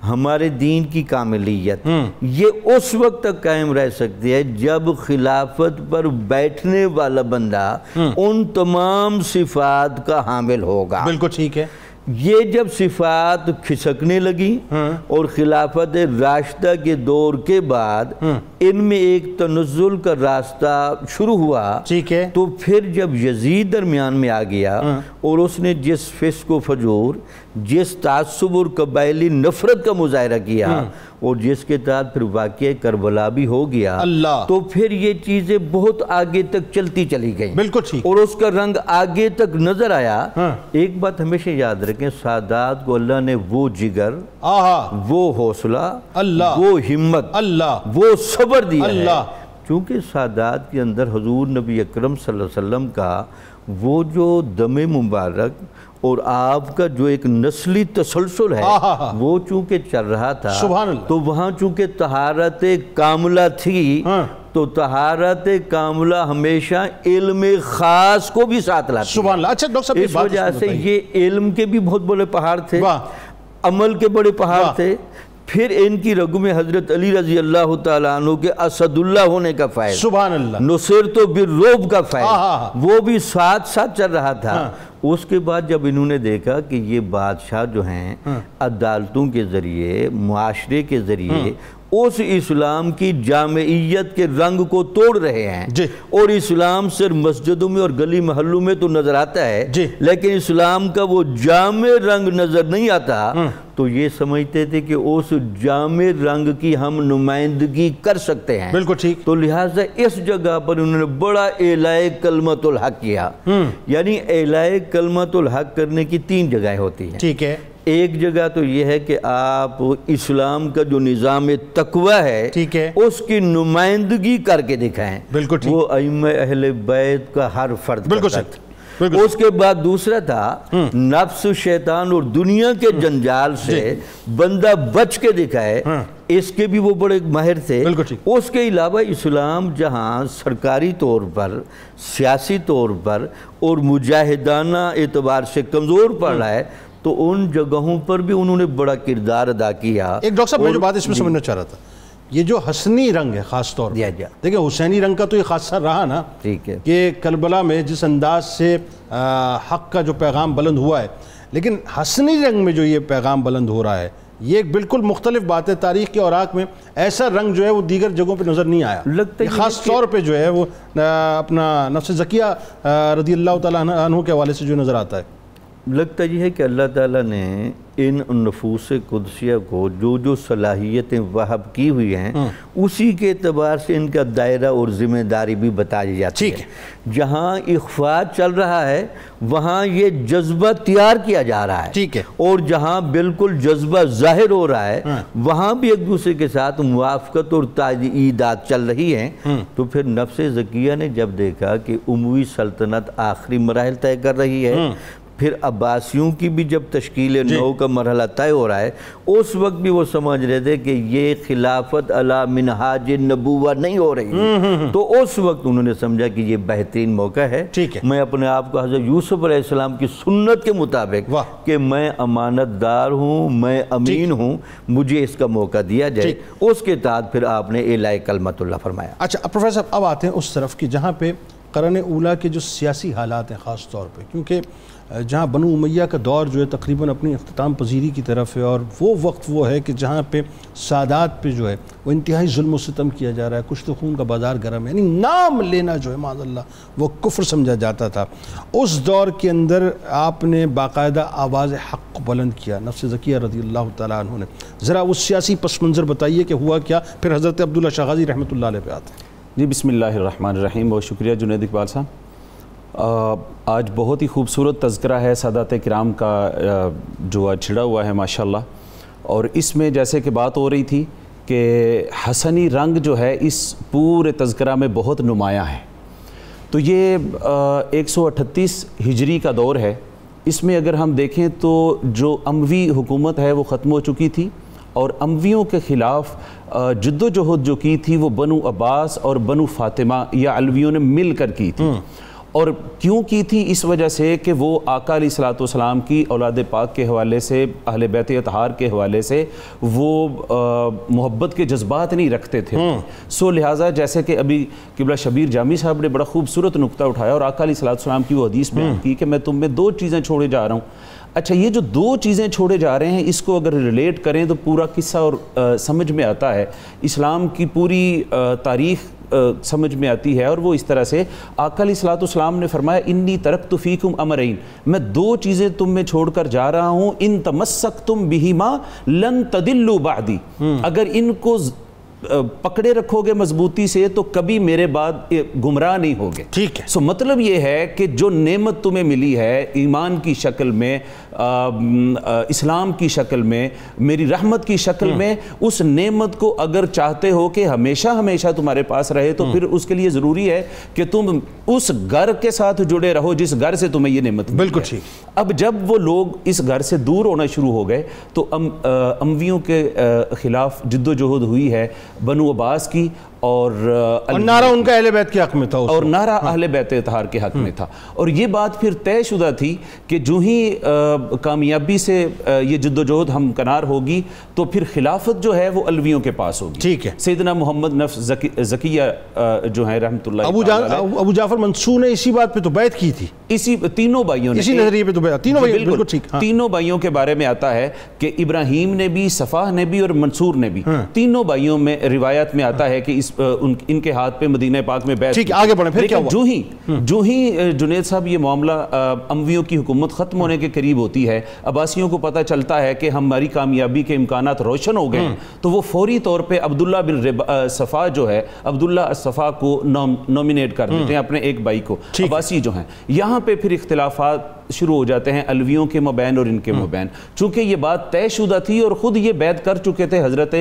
Speaker 4: ہمارے دین کی کاملیت یہ اس وقت تک قائم رہ سکتی ہے جب خلافت پر بیٹھنے والا بندہ ان تمام صفات کا حامل ہوگا۔
Speaker 2: بالکل ٹھیک ہے۔
Speaker 4: یہ جب صفات کھسکنے لگی اور خلافت راشدہ کے دور کے بعد ان میں ایک تنزل کا راستہ شروع ہوا،
Speaker 2: ٹھیک ہے،
Speaker 4: تو پھر جب یزید درمیان میں آ گیا اور اس نے جس فسق و فجور، جس تعصب اور قبائلی نفرت کا مظاہرہ کیا اور جس کے تحت پھر واقعہ کربلا بھی ہو گیا، تو پھر یہ چیزیں بہت آگے تک چلتی چلی گئیں،
Speaker 2: بالکل ٹھیک،
Speaker 4: اور اس کا رنگ آگے تک نظر آیا۔ ایک بات ہمیشہ یاد رکھیں، سادات کو اللہ نے وہ جگر، وہ حوصلہ، وہ ہمت، وہ صبر دیا ہے، چونکہ سادات کے اندر حضور نبی اکرم صلی اللہ علیہ وسلم کا وہ جو دم مبارک اور آپ کا جو ایک نسلی تسلسل ہے وہ چونکہ چل رہا تھا، تو وہاں چونکہ طہارت کاملہ تھی، تو طہارت کاملہ ہمیشہ علم خاص کو بھی ساتھ لاتی ہے۔
Speaker 2: سبحان اللہ۔ اچھا ڈاکٹر صاحب،
Speaker 4: اس وجہ سے یہ علم کے بھی بہت بڑے پہاڑ تھے، عمل کے بڑے پہاڑ تھے، پھر ان کی رگوں میں حضرت علی رضی اللہ تعالیٰ عنہ کے اسداللہ ہونے کا فائد،
Speaker 2: سبحان اللہ،
Speaker 4: نصرت بالرعب کا فائد، وہ بھی ساتھ ساتھ چل رہا تھا۔ اس کے بعد جب انہوں نے دیکھا کہ یہ بادشاہ جو ہیں عدالتوں کے ذریعے، معاشرے کے ذریعے اس اسلام کی جامعیت کے رنگ کو توڑ رہے ہیں، اور اسلام صرف مسجدوں میں اور گلی محلوں میں تو نظر آتا ہے لیکن اسلام کا وہ جامع رنگ نظر نہیں آتا، تو یہ سمجھتے تھے کہ اس جامع رنگ کی ہم نمائندگی کر سکتے ہیں۔
Speaker 2: بالکل ٹھیک۔
Speaker 4: تو لہٰذا اس جگہ پر انہوں نے بڑا اعلائے کلمت الحق کیا، یعنی اعلائے کلمت الحق کرنے کی 3 جگہیں ہوتی ہیں۔
Speaker 2: ٹھیک ہے۔
Speaker 4: ایک جگہ تو یہ ہے کہ آپ اسلام کا جو نظام تقوی ہے
Speaker 2: ٹھیک ہے،
Speaker 4: اس کی نمائندگی کر کے دکھائیں،
Speaker 2: بالکل ٹھیک،
Speaker 4: وہ ائمہ اہل بیت کا ہر فرد
Speaker 2: بالکل
Speaker 4: کرتا
Speaker 2: صحیح۔
Speaker 4: تھا۔ اس کے بعد دوسرا تھا نفس شیطان اور دنیا کے جنجال سے بندہ بچ کے دکھائے، اس کے بھی وہ بڑے ماہر تھے۔ اس کے علاوہ اسلام جہاں سرکاری طور پر، سیاسی طور پر اور مجاہدانہ اعتبار سے کمزور پڑ رہا ہے، تو ان جگہوں پر بھی انہوں نے بڑا کردار ادا کیا۔
Speaker 2: ایک ڈاکٹر صاحب میں جو بات اس میں سمجھنا چاہ رہا تھا، یہ جو حسنی رنگ ہے خاص طور پر، دیکھیں حسینی رنگ کا تو یہ خاصہ رہا نا کہ کربلا میں جس انداز سے حق کا جو پیغام بلند ہوا ہے، لیکن حسنی رنگ میں جو یہ پیغام بلند ہو رہا ہے یہ ایک بالکل مختلف بات ہے۔ تاریخ کے اوراق میں ایسا رنگ جو ہے وہ دیگر جگہوں پہ نظر نہیں آیا، خاص طور پہ جو ہے وہ اپنا نفس زکیہ رضی اللہ تعالیٰ عنہ کے حوالے سے جو نظر آتا ہے۔
Speaker 4: لگتا یہ ہے کہ اللہ تعالیٰ نے ان نفوس قدسیہ کو جو جو صلاحیتیں وہب کی ہوئی ہیں اسی کے اعتبار سے ان کا دائرہ اور ذمہ داری بھی بتائی جاتی ہے۔ جہاں اخفاء چل رہا ہے وہاں یہ جذبہ تیار کیا جا رہا ہے، اور جہاں بالکل جذبہ ظاہر ہو رہا ہے وہاں بھی ایک دوسرے کے ساتھ موافقت اور تائیدات چل رہی ہیں۔ تو پھر نفس زکیہ نے جب دیکھا کہ اموی سلطنت آخری مراحل طے کر رہی ہے، پھر عباسیوں کی بھی جب تشکیل نو کا مرحلہ طے ہو رہا ہے، اس وقت بھی وہ سمجھ رہے تھے کہ یہ خلافت علی منہاج نبوہ نہیں ہو رہی، تو اس وقت انہوں نے سمجھا کہ یہ بہترین موقع ہے، میں اپنے آپ کو حضرت یوسف علیہ السلام کی سنت کے مطابق کہ میں امانت دار ہوں، میں امین ہوں، مجھے اس کا موقع دیا جائے، اس کے تحت پھر آپ نے اعلاء کلمت اللہ فرمایا۔
Speaker 2: اچھا پروفیسر صاحب اب آتے ہیں اس طرف کہ جہاں پہ قرن اولیٰ کے جو سیاسی حالات ہیں خاص طور پہ، کیونکہ جہاں بنو امیہ کا دور جو ہے تقریباً اپنی اختتام پذیری کی طرف ہے، اور وہ وقت وہ ہے کہ جہاں پہ سادات پہ جو ہے وہ انتہائی ظلم و ستم کیا جا رہا ہے، کشت خون کا بازار گرم ہے، یعنی نام لینا جو ہے معاذ اللہ وہ کفر سمجھا جاتا تھا۔ اس دور کے اندر آپ نے باقاعدہ آواز حق کو بلند کیا، نفس زکیہ رضی اللہ تعالیٰ عنہ نے، ذرا اس سیاسی پس منظر بتائیے کہ ہوا کیا، پھر حضرت عبداللہ شاہ غازی رحمۃ اللہ علیہ پہ آتے ہیں۔
Speaker 5: جی بسم اللہ الرحمن الرحیم، بہت شکریہ جنید اقبال صاحب۔ آج بہت ہی خوبصورت تذکرہ ہے سادات کرام کا جو آج چھڑا ہوا ہے ماشاءاللہ، اور اس میں جیسے کہ بات ہو رہی تھی کہ حسنی رنگ جو ہے اس پورے تذکرہ میں بہت نمایاں ہے۔ تو یہ 138 ہجری کا دور ہے، اس میں اگر ہم دیکھیں تو جو اموی حکومت ہے وہ ختم ہو چکی تھی، اور امویوں کے خلاف جد و جہد جو کی تھی وہ بنو عباس اور بنو فاطمہ یا علویوں نے مل کر کی تھی، اور کیوں کی تھی؟ اس وجہ سے کہ وہ آقا علیہ السلام کی اولاد پاک کے حوالے سے، اہل بیت اطہار کے حوالے سے وہ محبت کے جذبات نہیں رکھتے تھے، سو لہٰذا جیسے کہ ابھی قبلہ شبیر جامی صاحب نے بڑا خوبصورت نقطہ اٹھایا اور آقا علیہ السلام کی وہ حدیث بیان کی کہ میں تم میں 2 چیزیں چھوڑے جا رہا ہوں۔ اچھا یہ جو 2 چیزیں چھوڑے جا رہے ہیں اس کو اگر ریلیٹ کریں تو پورا قصہ اور سمجھ میں آتا ہے، اسلام کی پوری تاریخ سمجھ میں آتی ہے، اور وہ اس طرح سے آقا علیہ السلام نے فرمایا انی ترکت فیکم امرین، میں 2 چیزیں تم میں چھوڑ کر جا رہا ہوں، ان تمسکتم بہما لن تدلوا بعدی، اگر ان کو پکڑے رکھو گے مضبوطی سے تو کبھی میرے بعد گمراہ نہیں ہوگے۔ ٹھیک ہے، سو مطلب یہ ہے کہ جو نعمت تمہیں ملی ہے ایمان کی شکل میں، اسلام کی شکل میں، میری رحمت کی شکل میں، اس نعمت کو اگر چاہتے ہو کہ ہمیشہ ہمیشہ تمہارے پاس رہے تو پھر اس کے لیے ضروری ہے کہ تم اس گھر کے ساتھ جڑے رہو جس گھر سے تمہیں یہ نعمت ملی ہے۔ بالکل ٹھیک۔ اب جب وہ لوگ اس گھر سے دور ہونا شروع ہو گئے تو امویوں کے خلاف جد و جہد ہوئی ہے، بنو عباس کی اور
Speaker 2: نعرہ ان کا اہل بیت کے حق میں تھا
Speaker 5: اور نعرہ اہل بیت اطہار کے حق میں تھا. اور یہ بات پھر طے شدہ تھی کہ جو ہی کامیابی سے یہ جد و جہد ہمکنار ہوگی تو پھر خلافت جو ہے وہ علویوں کے پاس ہوگی.
Speaker 2: ٹھیک ہے.
Speaker 5: سیدنا محمد نفس زکیہ جو ہیں رحمۃ اللہ
Speaker 2: ابو جعفر منصور نے اسی بات پہ تو بیعت کی تھی,
Speaker 5: اسی تینوں بھائیوں نے
Speaker 2: اسی نظریے پہ تو بیعت, تینوں بھائیوں بالکل ٹھیک.
Speaker 5: تینوں بھائیوں کے بارے میں آتا ہے کہ ابراہیم نے بھی, صفاح نے بھی اور منصور نے بھی, تینوں بھائیوں میں روایت میں آتا ہے کہ ان کے ہاتھ پہ مدینہ پاک میں بیعت.
Speaker 2: ٹھیک ہے, آگے بڑھیں. پھر کیا ہوا؟
Speaker 5: جو ہی جنید صاحب یہ معاملہ امویوں کی حکومت ختم ہونے کے قریب ہوتی ہے, عباسیوں کو پتہ چلتا ہے کہ ہماری کامیابی کے امکانات روشن ہو گئے ہیں, تو وہ فوری طور پہ عبداللہ بن صفا جو ہے, عبداللہ الصفا کو نومینیٹ کر دیتے ہیں اپنے ایک بھائی کو. عباسی جو ہیں یہاں پہ پھر اختلافات شروع ہو جاتے ہیں علویوں کے مابین اور ان کے مابین, چونکہ یہ بات طے شدہ تھی اور خود یہ بیعت کر چکے تھے حضرت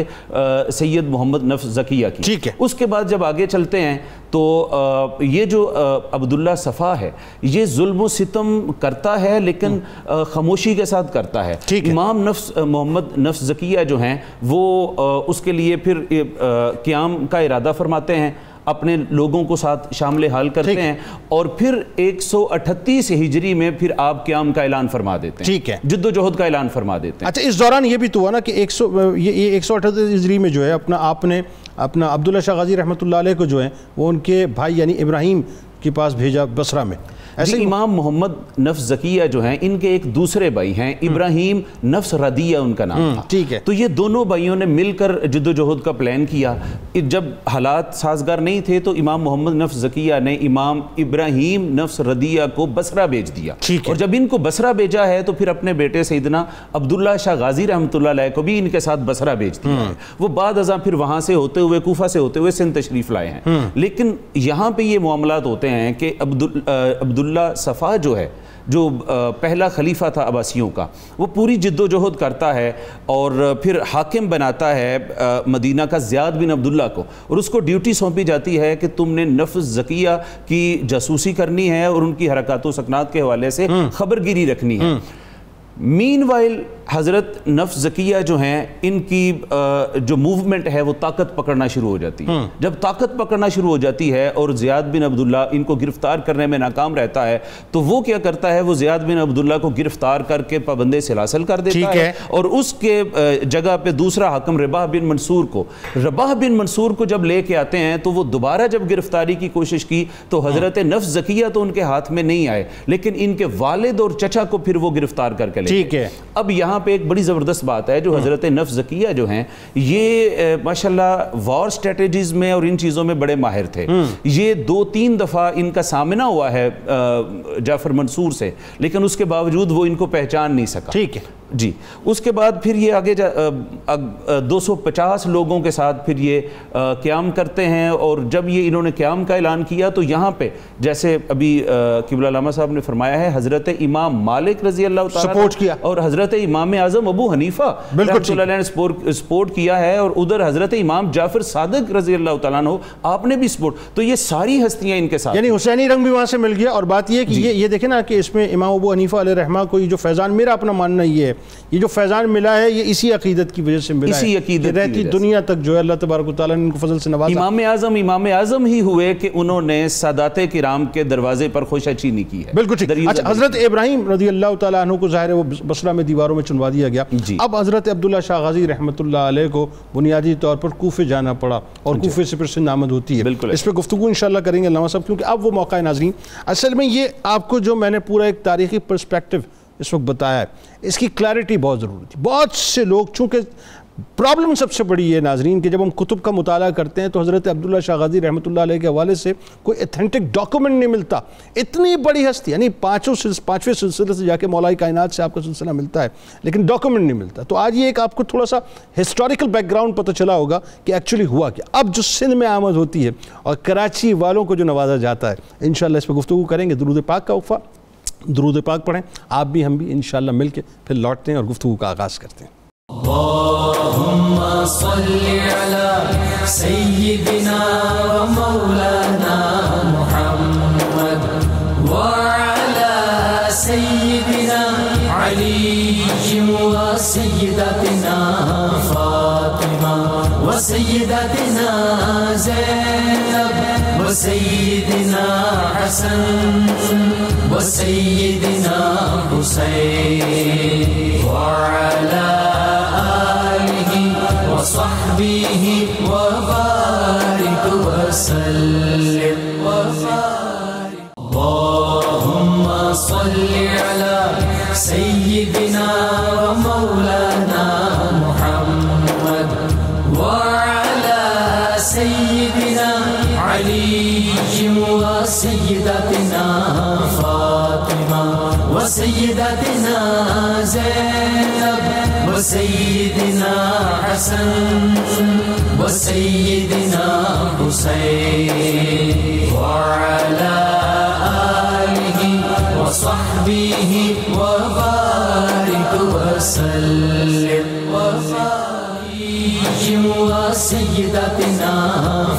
Speaker 5: سید محمد نفس زکیہ کی.
Speaker 2: ٹھیک ہے.
Speaker 5: اس کے بعد جب آگے چلتے ہیں تو یہ جو عبداللہ صفا ہے یہ ظلم و ستم کرتا ہے لیکن خاموشی کے ساتھ کرتا ہے. امام نفس محمد نفس زکیہ جو ہیں وہ اس کے لیے پھر قیام کا ارادہ فرماتے ہیں, اپنے لوگوں کو ساتھ شامل حال کرتے ہیں, اور پھر 138 ہجری میں پھر آپ قیام کا اعلان فرما دیتے ہیں.
Speaker 2: ٹھیک ہے.
Speaker 5: جد و جہد کا اعلان فرما دیتے ہیں.
Speaker 2: اچھا, اس دوران یہ بھی تو ہوا نا کہ 138 ہجری میں جو ہے آپ نے اپنا عبداللہ شاہ غازی رحمۃ اللہ علیہ کو جو ہے وہ ان کے بھائی یعنی ابراہیم کے پاس بھیجا بصرہ میں.
Speaker 5: ایسے امام محمد نفس زکیہ جو ہیں ان کے ایک دوسرے بھائی ہیں ابراہیم نفس ردیہ ان کا نام تھا.
Speaker 2: ٹھیک ہے.
Speaker 5: تو یہ دونوں بھائیوں نے مل کر جد و جہد کا پلان کیا. جب حالات سازگار نہیں تھے تو امام محمد نفس زکیہ نے امام ابراہیم نفس ردیہ کو بصرہ بھیج دیا. اور جب ان کو بصرہ بھیجا ہے تو پھر اپنے بیٹے سیدنا عبداللہ شاہ غازی رحمۃ اللہ علیہ کو بھی ان کے ساتھ بصرہ بھیج دیا ہے. وہ بعد ازاں پھر وہاں سے ہوتے ہوئے کوفہ سے ہوتے ہوئے سندھ تشریف لائے ہیں. لیکن یہاں پہ یہ معاملات ہوتے ہیں کہ عبداللہ صفا جو ہے, جو پہلا خلیفہ تھا عباسیوں کا, وہ پوری جد و جہد کرتا ہے اور پھر حاکم بناتا ہے مدینہ کا زیاد بن عبداللہ کو, اور اس کو ڈیوٹی سونپی جاتی ہے کہ تم نے نفس زکیہ کی جاسوسی کرنی ہے اور ان کی حرکات و سکنات کے حوالے سے خبرگیری رکھنی ہے. مین وائل حضرت نفس زکیہ جو ہیں ان کی جو موومنٹ ہے وہ طاقت پکڑنا شروع ہو جاتی ہے. جب طاقت پکڑنا شروع ہو جاتی ہے اور زیاد بن عبداللہ ان کو گرفتار کرنے میں ناکام رہتا ہے تو وہ کیا کرتا ہے, وہ زیاد بن عبداللہ کو گرفتار کر کے پابند سلاسل کر دیتا ہے, اور اس کے جگہ پہ دوسرا حاکم رباح بن منصور کو جب لے کے آتے ہیں تو وہ دوبارہ جب گرفتاری کی کوشش کی تو حضرت نفس زکیہ تو ان کے ہاتھ میں نہیں آئے, لیکن ان کے والد اور چچا کو پھر وہ گرفتار کر کے لے گئے. اب یہاں پہ ایک بڑی زبردست بات ہے, جو حضرت نفس زکیہ جو ہیں یہ ماشاءاللہ وار سٹریٹجیز میں اور ان چیزوں میں بڑے ماہر تھے. یہ 2-3 دفعہ ان کا سامنا ہوا ہے جعفر منصور سے, لیکن اس کے باوجود وہ ان کو پہچان نہیں سکا.
Speaker 2: ٹھیک ہے
Speaker 5: جی. اس کے بعد پھر یہ آگے 250 لوگوں کے ساتھ پھر یہ قیام کرتے ہیں, اور جب یہ انہوں نے قیام کا اعلان کیا تو یہاں پہ جیسے ابھی قبلہ علامہ صاحب نے فرمایا ہے حضرت امام مالک رضی اللہ تعالیٰ
Speaker 2: سپورٹ کیا,
Speaker 5: اور حضرت امام اعظم ابو حنیفہ رحمۃ اللہ علیہ نے سپورٹ کیا ہے, اور ادھر حضرت امام جعفر صادق رضی اللہ تعالیٰ عنہ آپ نے بھی سپورٹ. تو یہ ساری ہستیاں ان کے ساتھ,
Speaker 2: یعنی حسینی رنگ بھی وہاں سے مل گیا. اور بات یہ کہ یہ دیکھیں نا کہ اس میں امام ابو حنیفہ علیہ رحمہ کو یہ جو فیضان, میرا اپنا ماننا یہ ہے, یہ جو فیضان ملا ہے یہ اسی عقیدت کی وجہ سے ملا ہے,
Speaker 5: اسی عقیدت
Speaker 2: رہتی دنیا تک جو ہے اللہ تبارک و تعالیٰ نے ان کو فضل سے نوازا.
Speaker 5: امام اعظم ہی ہوئے کہ انہوں نے سادات کرام کے دروازے پر خوش اچینی کی ہے.
Speaker 2: بالکل ٹھیک. اچھا, حضرت ابراہیم رضی اللہ تعالیٰ عنہ کو ظاہر ہے وہ بصرہ میں دیواروں میں چنوا دیا گیا. اب حضرت عبداللہ شاہ غازی رحمۃ اللہ علیہ کو بنیادی طور پر کوفے جانا پڑا, اور کوفے سے پھر سندھ آمد ہوتی ہے. اس پہ گفتگو انشاءاللہ کریں گے علامہ صاحب, کیونکہ اب وہ موقع ہے. ناظرین, اصل میں یہ آپ کو جو میں نے پورا ایک تاریخی پرسپیکٹو اس وقت بتایا ہے, اس کی کلیئرٹی بہت ضروری تھی. بہت سے لوگ, چونکہ پرابلم سب سے بڑی ہے ناظرین کہ جب ہم کتب کا مطالعہ کرتے ہیں تو حضرت عبداللہ شاہ غازی رحمۃ اللہ علیہ کے حوالے سے کوئی ایتھنٹک ڈاکومنٹ نہیں ملتا. اتنی بڑی ہستی, یعنی پانچویں سلسلے سے جا کے مولائی کائنات سے آپ کا سلسلہ ملتا ہے, لیکن ڈاکومنٹ نہیں ملتا. تو آج یہ ایک آپ کو تھوڑا سا ہسٹوریکل بیک گراؤنڈ پتہ چلا ہوگا کہ ایکچولی ہوا کیا. اب جو سندھ میں آمد ہوتی ہے اور کراچی والوں کو جو نوازا جاتا ہے, انشاءاللہ اس پہ گفتگو کریں گے. درود پاک کا وقفہ, درود پاک پڑھیں آپ بھی ہم بھی انشاءاللہ مل کے پھر لوٹتے ہیں اور گفتگو کا آغاز کرتے ہیں.
Speaker 1: اللہم صلی علی سیدنا و مولانا محمد وعلی سیدنا علی و سیدتنا فاطمہ و سیدنا سیدتنا زینب وسیدنا حسن وسیدنا حسین وعلى آلہ وصحبہ وبارک وسلم اللہم صل علی سیدنا ومولانا محمد وعلى سيدنا علي وسيدتنا فاطمة وسيدتنا زينب وسيدنا حسن وسيدنا حسين وعلى آله وصحبه وبارك وسلم وسيدتنا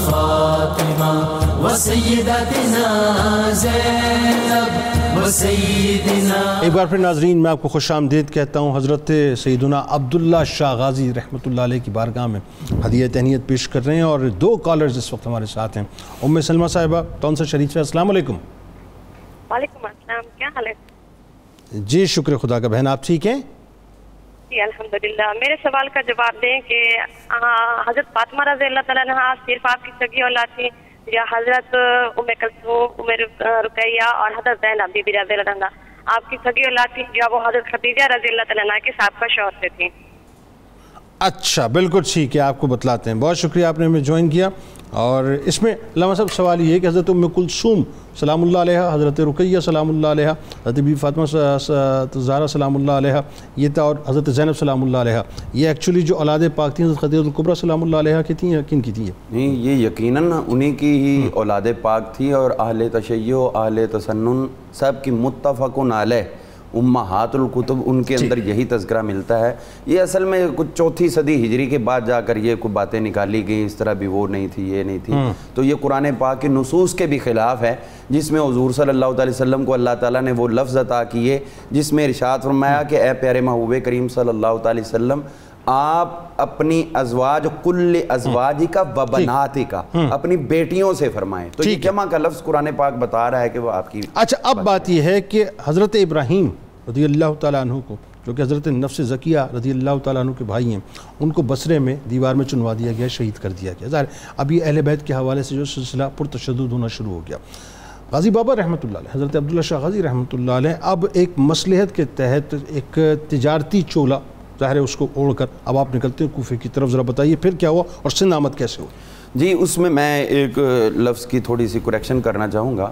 Speaker 1: فاطمة وسيدتنا زينب وسيدنا.
Speaker 2: ایک بار پھر ناظرین میں آپ کو خوش آمدید کہتا ہوں. حضرت سیدنا عبداللہ شاہ غازی رحمۃ اللہ علیہ کی بارگاہ میں ہدیہ تہنیت پیش کر رہے ہیں اور دو کالرز اس وقت ہمارے ساتھ ہیں. ام سلمہ صاحبہ ٹاؤن سے شریف ہے. السلام علیکم.
Speaker 6: وعلیکم السلام. کیا حال ہے؟
Speaker 2: جی شکر خدا کا. بہن آپ ٹھیک ہیں؟
Speaker 6: جی الحمدللہ. میرے سوال کا جواب دیں کہ حضرت فاطمہ رضی اللہ تعالیٰ عنہا صرف آپ کی سگی اولاد تھی یا حضرت ام کلثوم، ام رقیہ اور حضرت زینب بی بی رضی اللہ عنہا آپ کی سگی اولاد تھی یا وہ حضرت خدیجہ رضی اللہ تعالیٰ عنہا کے سابقہ شوہر سے تھی؟
Speaker 2: اچھا بالکل ٹھیک ہے، آپ کو بتلاتے ہیں. بہت شکریہ آپ نے ہمیں جوائن کیا. اور اس میں علامہ صاحب سوال یہ ہے کہ حضرت ام کلثوم سلام اللہ علیہ، حضرت رقیہ سلام اللہ علیہ، حضرت بی فاطمہ زہرا سلام اللہ علیہ یہ تھا، اور حضرت زینب سلام اللہ علیہ، یہ ایکچولی جو اولاد پاک تھیں حضرت خدیجہ الکبریٰ سلام اللہ علیہ کی تھیں یا کن کی تھیں؟
Speaker 3: نہیں، یہ یقیناً انہی کی ہی اولاد پاک تھی اور اہل تشیع اہل تسنن سب کی متفقن علیہ امہات الکتب ان کے اندر یہی تذکرہ ملتا ہے. یہ اصل میں کچھ چوتھی صدی ہجری کے بعد جا کر یہ کوئی باتیں نکالی گئیں، اس طرح بھی وہ نہیں تھی یہ نہیں تھی. تو یہ قرآن پاک کے نصوص کے بھی خلاف ہے جس میں حضور صلی اللہ علیہ وسلم کو اللہ تعالیٰ نے وہ لفظ عطا کیے جس میں ارشاد فرمایا کہ اے پیارے محبوب کریم صلی اللہ علیہ وسلم آپ اپنی ازواج کل ازواجک و بناتک اپنی بیٹیوں سے فرمائیں. تو یہ جمع کا لفظ قرآن پاک بتا رہا ہے کہ وہ آپ کی.
Speaker 2: اچھا اب بات یہ ہے کہ حضرت ابراہیم رضی اللہ تعالیٰ عنہ کو جو کہ حضرت نفس زکیہ رضی اللہ تعالیٰ عنہ کے بھائی ہیں ان کو بصرے میں دیوار میں چنوا دیا گیا، شہید کر دیا گیا. ظاہر اب یہ اہل بیت کے حوالے سے جو سلسلہ پرتشدد ہونا شروع ہو گیا. غازی بابا رحمۃ اللہ علیہ، حضرت عبداللہ شاہ غازی رحمۃ اللہ علیہ اب ایک مصلحت کے تحت ایک تجارتی چولہ ظاہر ہے اس کو اوڑھ کر اب آپ نکلتے ہیں کوفے کی طرف. ذرا بتائیے پھر کیا ہوا اور سندھ آمد کیسے ہو؟
Speaker 3: جی اس میں ایک لفظ کی تھوڑی سی کریکشن کرنا چاہوں گا.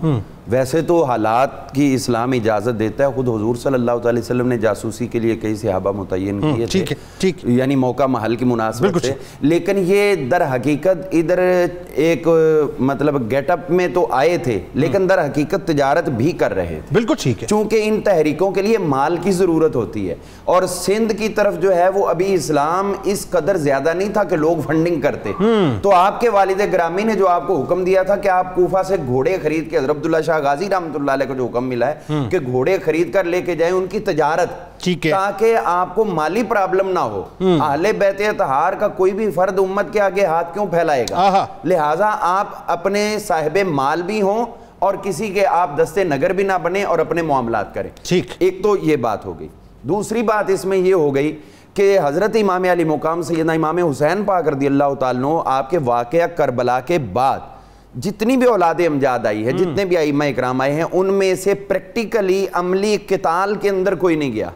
Speaker 3: ویسے تو حالات کی اسلام اجازت دیتا ہے، خود حضور صلی اللہ علیہ وسلم نے جاسوسی کے لیے کئی صحابہ متعین کیے تھے یعنی موقع محل کی مناسبت سے، لیکن یہ در حقیقت ادھر ایک مطلب گیٹ اپ میں تو آئے تھے لیکن در حقیقت تجارت بھی کر رہے تھے.
Speaker 2: بالکل ٹھیک ہے،
Speaker 3: چونکہ ان تحریکوں کے لیے مال کی ضرورت ہوتی ہے اور سندھ کی طرف جو ہے وہ ابھی اسلام اس قدر زیادہ نہیں تھا کہ لوگ فنڈنگ کرتے. تو آپ کے والد گرامی نے جو آپ کو حکم دیا تھا کہ آپ کوفہ سے گھوڑے خرید کے، حضرت عبداللہ شاہ غازی رحمۃ اللہ علیہ کو جو حکم ملا ہے کہ گھوڑے خرید کر لے کے جائیں ان کی تجارت تاکہ آپ کو مالی پرابلم نہ ہو. اہل بیت اطہار کا کوئی بھی فرد امت کے آگے ہاتھ کیوں پھیلائے گا؟ لہٰذا آپ اپنے صاحب مال بھی ہوں اور کسی کے آپ دستے نگر بھی نہ بنے اور اپنے معاملات کریں. ایک تو یہ بات ہو گئی. دوسری بات اس میں یہ ہو گئی کہ حضرت امام علی مقام سیدنا امام حسین پاک رضی اللہ تعالیٰ عنہ آپ کے واقعہ کربلا کے بعد جتنی بھی اولاد امجاد آئی ہے، جتنے بھی ائمہ اکرام آئے ہیں، ان میں سے پریکٹیکلی عملی قتال کے اندر کوئی نہیں گیا.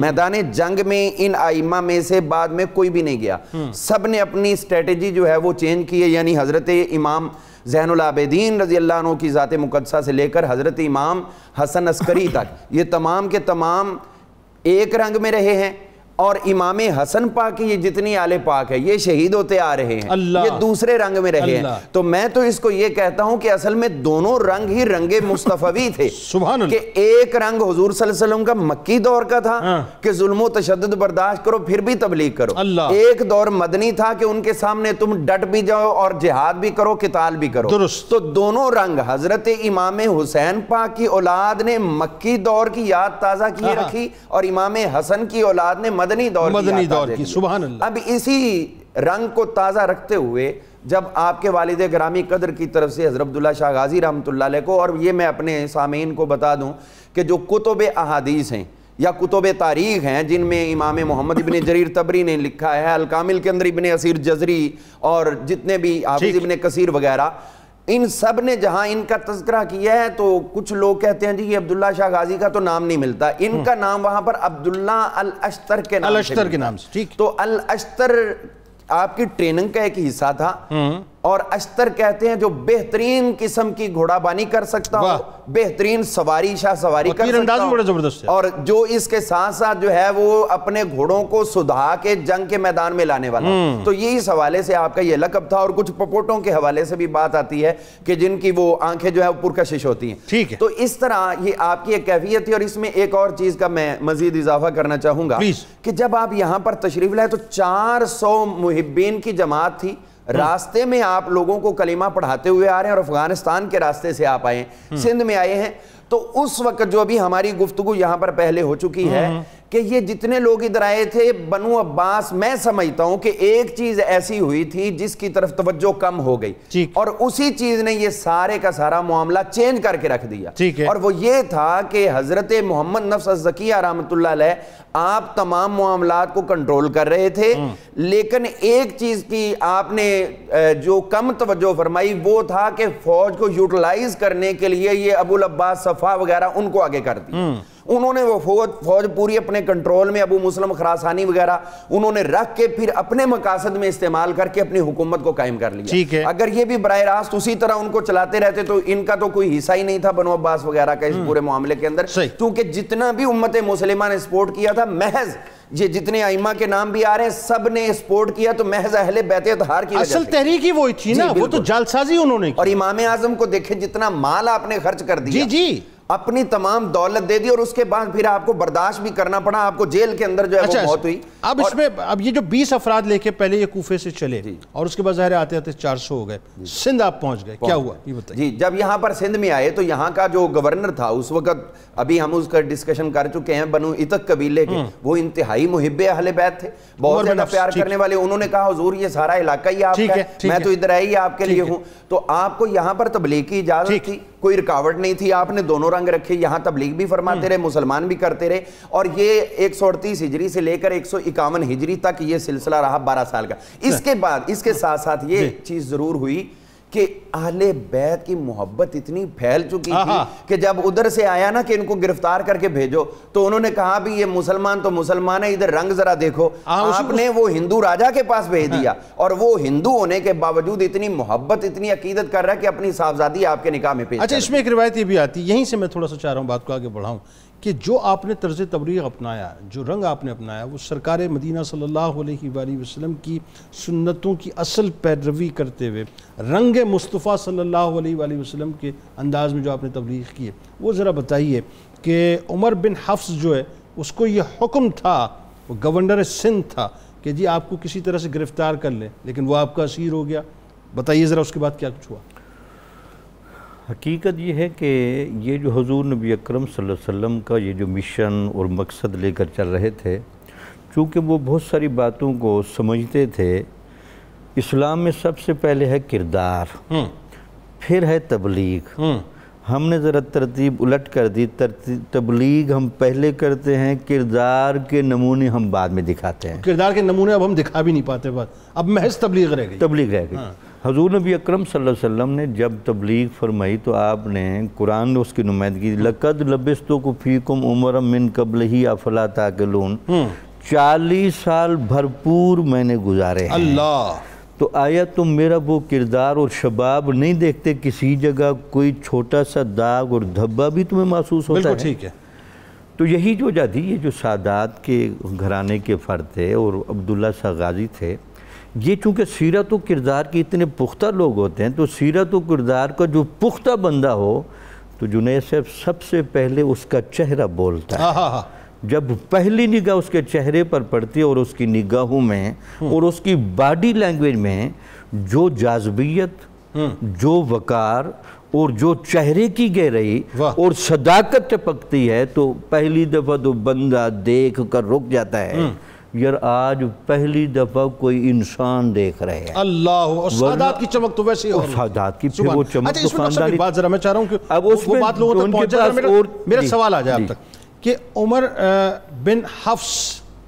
Speaker 3: میدان جنگ میں ان ائمہ میں سے بعد میں کوئی بھی نہیں گیا. سب نے اپنی اسٹریٹجی جو ہے وہ چینج کی ہے. یعنی حضرت امام زین العابدین رضی اللہ عنہ کی ذات مقدسہ سے لے کر حضرت امام حسن عسکری تک یہ تمام کے تمام ایک رنگ میں رہے ہیں. اور امام حسن پاک کی یہ جتنی آل پاک ہے یہ شہید ہوتے آ رہے ہیں، یہ دوسرے رنگ میں رہے ہیں. تو میں تو اس کو یہ کہتا ہوں کہ اصل میں دونوں رنگ ہی رنگ مصطفی تھے. سبحان اللہ. کہ ایک رنگ حضور صلی اللہ علیہ وسلم کا مکی دور کا تھا کہ ظلم و تشدد برداشت کرو پھر بھی تبلیغ کرو. ایک دور مدنی تھا کہ ان کے سامنے تم ڈٹ بھی جاؤ اور جہاد بھی کرو، قتال بھی کرو. تو دونوں رنگ حضرت امام حسین پاک کی اولاد نے مکی دور کی یاد تازہ کیے رکھی اور امام حسن کی اولاد نے مدنی دور کی. سبحان اللہ. اب اسی رنگ کو تازہ رکھتے ہوئے جب آپ کے والد گرامی قدر کی طرف سے حضرت عبداللہ شاہ غازی رحمۃ اللہ علیہ کو، اور یہ میں اپنے سامعین کو بتا دوں کہ جو کتب احادیث ہیں یا کتب تاریخ ہیں جن میں امام محمد ابن جریر طبری نے لکھا ہے، الکامل کے اندر ابن اسیر جزری اور جتنے بھی حافظ ابن کثیر وغیرہ، ان سب نے جہاں ان کا تذکرہ کیا ہے تو کچھ لوگ کہتے ہیں جی یہ عبداللہ شاہ غازی کا تو نام نہیں ملتا، ان کا نام وہاں پر عبداللہ الاشتر کے نام سے ٹھیک۔ تو الاشتر آپ کی ٹریننگ کا ایک حصہ تھا، اور اشتر کہتے ہیں جو بہترین قسم کی گھوڑا بانی کر سکتا ہو، بہترین سواری شاہ سواری کر سکتا ہو، اور جو اس کے ساتھ ساتھ جو ہے وہ اپنے گھوڑوں کو سدھا کے جنگ کے میدان میں لانے والا، تو یہ اس حوالے سے آپ کا یہ لقب تھا۔ اور کچھ پپوٹوں کے حوالے سے بھی بات آتی ہے کہ جن کی وہ آنکھیں جو ہے پرکشش ہوتی ہیں، ٹھیک ہے۔ تو اس طرح یہ آپ کی ایک کیفیت تھی۔ اور اس میں ایک اور چیز کا میں مزید اضافہ کرنا چاہوں گا کہ جب آپ یہاں پر تشریف لائے تو 400 محبین کی جماعت تھی، راستے میں آپ لوگوں کو کلمہ پڑھاتے ہوئے آ رہے ہیں، اور افغانستان کے راستے سے آپ آئے ہیں، سندھ میں آئے ہیں۔ تو اس وقت جو ابھی ہماری گفتگو یہاں پر پہلے ہو چکی ہے کہ یہ جتنے لوگ ادھر آئے تھے بنو عباس، میں سمجھتا ہوں کہ ایک چیز ایسی ہوئی تھی جس کی طرف توجہ کم ہو گئی، اور اسی چیز نے یہ سارے کا سارا معاملہ چینج کر کے رکھ دیا، اور وہ یہ تھا کہ حضرت محمد نفس الزکیہ رحمۃ اللہ علیہ آپ تمام معاملات کو کنٹرول کر رہے تھے، لیکن ایک چیز کی آپ نے جو کم توجہ فرمائی وہ تھا کہ فوج کو یوٹیلائز کرنے کے لیے یہ ابو العباس صفا وغیرہ ان کو آگے کر دی، انہوں نے وہ فوج پوری اپنے کنٹرول میں، ابو مسلم خراسانی وغیرہ انہوں نے رکھ کے پھر اپنے مقاصد میں استعمال کر کے اپنی حکومت کو قائم کر لیا۔ اگر یہ بھی براہ راست اسی طرح ان کو چلاتے رہتے تو ان کا تو کوئی حصہ ہی نہیں تھا بنو عباس وغیرہ کا اس پورے معاملے کے اندر، کیونکہ جتنا بھی امت مسلمہ نے سپورٹ کیا تھا، محض یہ جتنے ائمہ کے نام بھی آ رہے ہیں سب نے سپورٹ کیا تو محض اہل بیت اطہار کی وجہ سے،
Speaker 2: اصل تحریک ہی وہی تھی نا، وہ تو جالسازی انہوں نے کی۔
Speaker 3: اور امام اعظم کو دیکھیں جتنا مال آپ نے خرچ کر دیا، اپنی تمام دولت دے دی، اور اس کے بعد پھر آپ کو برداشت بھی کرنا پڑا، آپ کو جیل کے اندر جو ہے وہ موت ہوئی۔
Speaker 2: اب اس میں اب یہ جو 20 افراد لے کے پہلے یہ کوفے سے چلے اور اس کے بعد ظاہر آتے آتے 400 ہو گئے، سندھ آپ پہنچ گئے، کیا ہوا یہ بتائیے؟
Speaker 3: جی جب یہاں پر سندھ میں آئے تو یہاں کا جو گورنر تھا اس وقت، ابھی ہم اس کا ڈسکشن کر چکے ہیں، بنو عتق قبیلے کے، وہ انتہائی محب اہل بیت تھے، بہت زیادہ پیار کرنے والے۔ انہوں نے کہا حضور یہ سارا علاقہ ہی آپ کا ہے، میں تو ادھر آئی آپ کے لیے ہوں، تو آپ کو یہاں پر تبلیغ کی اجازت تھی، کوئی رکاوٹ نہیں تھی، آپ نے دونوں رنگ رکھے، یہاں تبلیغ بھی فرماتے رہے، مسلمان بھی کرتے رہے، اور یہ 138 ہجری سے لے کر 151 ہجری تک یہ سلسلہ رہا 12 سال کا۔ اس کے بعد اس کے ساتھ ساتھ یہ چیز ضرور ہوئی کہ اہل بیت کی محبت اتنی پھیل چکی تھی کہ جب ادھر سے آیا نا کہ ان کو گرفتار کر کے بھیجو تو انہوں نے کہا بھی یہ مسلمان تو مسلمان ہے، ادھر رنگ ذرا دیکھو، آپ نے وہ ہندو راجہ کے پاس بھیج دیا، اور وہ ہندو ہونے کے باوجود اتنی محبت اتنی عقیدت کر رہا ہے کہ اپنی صاحبزادی آپ کے نکاح میں پیش۔
Speaker 2: اچھا اس میں ایک روایت یہ بھی آتی، یہیں سے میں تھوڑا سا چاہ رہا ہوں بات کو آگے بڑھاؤں، کہ جو آپ نے طرز تبلیغ اپنایا، جو رنگ آپ نے اپنایا، وہ سرکار مدینہ صلی اللہ علیہ وآلہ وسلم کی سنتوں کی اصل پیروی کرتے ہوئے رنگ مصطفیٰ صلی اللہ علیہ وآلہ وسلم کے انداز میں جو آپ نے تبلیغ کی ہے، وہ ذرا بتائیے کہ عمر بن حفص جو ہے اس کو یہ حکم تھا، وہ گورنر سندھ تھا کہ جی آپ کو کسی طرح سے گرفتار کر لیں، لیکن وہ آپ کا اسیر ہو گیا، بتائیے ذرا اس کے بعد کیا کچھ ہوا؟
Speaker 4: حقیقت یہ ہے کہ یہ جو حضور نبی اکرم صلی اللہ علیہ وسلم کا یہ جو مشن اور مقصد لے کر چل رہے تھے، چونکہ وہ بہت ساری باتوں کو سمجھتے تھے، اسلام میں سب سے پہلے ہے کردار، پھر ہے تبلیغ۔ ہم نے ذرا ترتیب الٹ کر دی، تبلیغ ہم پہلے کرتے ہیں، کردار کے نمونے ہم بعد میں دکھاتے ہیں۔
Speaker 2: کردار کے نمونے اب ہم دکھا بھی نہیں پاتے، اب محض تبلیغ رہ گئی۔
Speaker 4: تبلیغ رہ گئی۔ حضور نبی اکرم صلی اللہ علیہ وسلم نے جب تبلیغ فرمائی تو آپ نے قرآن نے اس کی نمائندگی، لَقَدْ لَبِثْتُ فِيكُمْ عُمَرًا مِّن قَبْلِهِ أَفَلَا تَعْقِلُونَ، 40 سال بھرپور میں نے گزارے ہیں۔ اللہ، تو آیا تم میرا وہ کردار اور شباب نہیں دیکھتے؟ کسی جگہ کوئی چھوٹا سا داغ اور دھبا بھی تمہیں محسوس ہوتا ہے؟
Speaker 2: بالکل ٹھیک ہے۔
Speaker 4: تو یہی جو وجہ تھی، یہ جو سادات کے گھرانے کے فرد تھے اور عبداللہ شاہ غازی تھے، یہ چونکہ سیرت و کردار کے اتنے پختہ لوگ ہوتے ہیں، تو سیرت و کردار کا جو پختہ بندہ ہو تو جنید صاحب سب سے پہلے اس کا چہرہ بولتا ہے۔ جب پہلی نگاہ اس کے چہرے پر پڑتی ہے اور اس کی نگاہوں میں اور اس کی باڈی لینگویج میں جو جاذبیت، جو وقار اور جو چہرے کی گہرائی اور صداقت ٹپکتی ہے، تو پہلی دفعہ تو بندہ دیکھ کر رک جاتا ہے یار آج پہلی دفعہ کوئی انسان دیکھ رہے ہیں
Speaker 2: اللہ، اور سادات کی چمک تو ویسے ہی اور
Speaker 4: سادات کی پھر وہ چمک تو خاندانی
Speaker 2: بات ذرا میں چاہ رہا ہوں کہ
Speaker 4: اب اس
Speaker 2: وہ بات لوگوں تک پہنچ جائے. میرا سوال آ جائے آپ تک کہ عمر بن حفص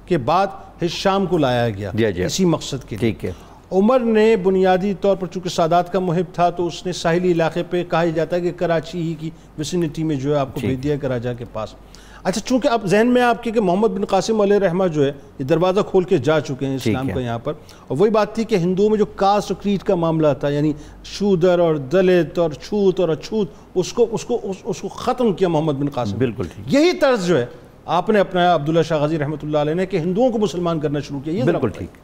Speaker 2: کے بعد ہشام کو لایا گیا اسی مقصد کے لیے. ٹھیک ہے. عمر نے بنیادی طور پر چونکہ سادات کا محب تھا تو اس نے ساحلی علاقے پہ کہا جاتا ہے کہ کراچی ہی کی وسینٹی میں جو ہے آپ کو بھیج دیا کراجا کے پاس. اچھا چونکہ اب ذہن میں آپ کے کہ محمد بن قاسم علیہ رحمہ جو ہے یہ دروازہ کھول کے جا چکے ہیں اسلام کا یہاں پر، اور وہی بات تھی کہ ہندوؤں میں جو کاسٹ اور کریڈ کا معاملہ تھا، یعنی شودر اور دلت اور چھوت اور اچھوت، اس کو ختم کیا محمد بن قاسم.
Speaker 4: بالکل
Speaker 2: یہی طرز جو ہے آپ نے اپنایا عبداللہ شاہ غازی رحمۃ اللہ علیہ نے کہ ہندوؤں کو مسلمان کرنا شروع کیا.
Speaker 4: بالکل ٹھیک.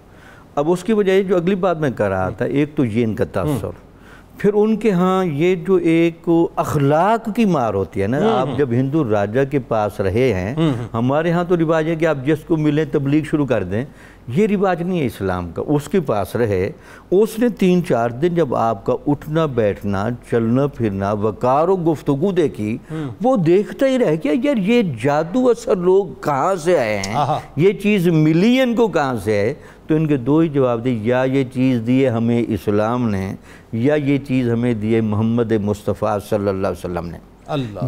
Speaker 4: اب اس کی وجہ جو اگلی بات میں کہہ رہا تھا، ایک تو یہ ان کا تاثر، پھر ان کے ہاں یہ جو ایک اخلاق کی مار ہوتی ہے نا. آپ جب ہندو راجہ کے پاس رہے ہیں، ہمارے ہاں تو رواج ہے کہ آپ جس کو ملیں تبلیغ شروع کر دیں، یہ رواج نہیں ہے اسلام کا. اس کے پاس رہے، اس نے 3-4 دن جب آپ کا اٹھنا بیٹھنا چلنا پھرنا وقار و گفتگو دیکھی، وہ دیکھتا ہی رہ گیا یار یہ جادو اثر لوگ کہاں سے آئے ہیں، یہ چیز ملی ان کو کہاں سے ہے. تو ان کے دو ہی جواب دی، یا یہ چیز دیے ہمیں اسلام نے، یا یہ چیز ہمیں دیے محمد مصطفیٰ صلی اللہ علیہ وسلم نے.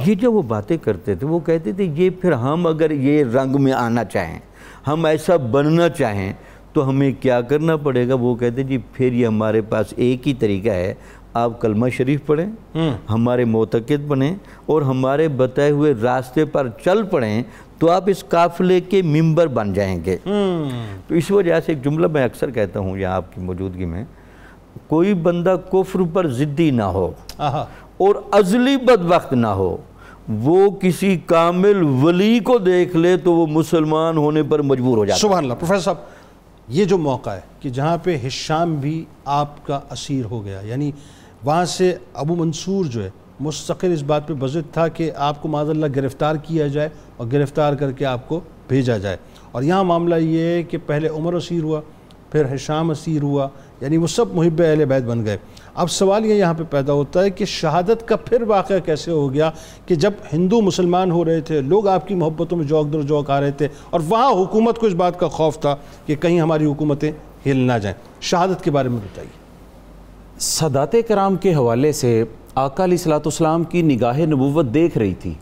Speaker 4: یہ جو وہ باتیں کرتے تھے وہ کہتے تھے یہ پھر ہم اگر یہ رنگ میں آنا چاہیں، ہم ایسا بننا چاہیں تو ہمیں کیا کرنا پڑے گا. وہ کہتے جی پھر یہ ہمارے پاس ایک ہی طریقہ ہے، آپ کلمہ شریف پڑھیں، ہمارے معتقد بنیں اور ہمارے بتائے ہوئے راستے پر چل پڑیں تو آپ اس قافلے کے ممبر بن جائیں گے. تو اس وجہ سے ایک جملہ میں اکثر کہتا ہوں یہاں آپ کی موجودگی میں، کوئی بندہ کفر پر ضدی نہ ہو اور ازلی بدبخت نہ ہو، وہ کسی کامل ولی کو دیکھ لے تو وہ مسلمان ہونے پر مجبور ہو جاتا ہے.
Speaker 2: سبحان اللہ. پروفیسر صاحب یہ جو موقع ہے کہ جہاں پہ ہشام بھی آپ کا اسیر ہو گیا، یعنی وہاں سے ابو منصور جو ہے مستقل اس بات پہ بضد تھا کہ آپ کو معاذ اللہ گرفتار کیا جائے اور گرفتار کر کے آپ کو بھیجا جائے، اور یہاں معاملہ یہ ہے کہ پہلے عمر اسیر ہوا، پھر ہشام اسیر ہوا، یعنی وہ سب محب اہل بیت بن گئے. اب سوال یہ یہاں پہ پیدا ہوتا ہے کہ شہادت کا پھر واقعہ کیسے ہو گیا کہ جب ہندو مسلمان ہو رہے تھے، لوگ آپ کی محبتوں میں جوک در جوک آ رہے تھے، اور وہاں حکومت کو اس بات کا خوف تھا کہ کہیں ہماری حکومتیں ہل نہ جائیں. شہادت کے بارے میں بتائیے.
Speaker 5: سادات کرام کے حوالے سے آقا علیہ الصلوۃ والسلام کی نگاہ نبوت دیکھ رہی تھی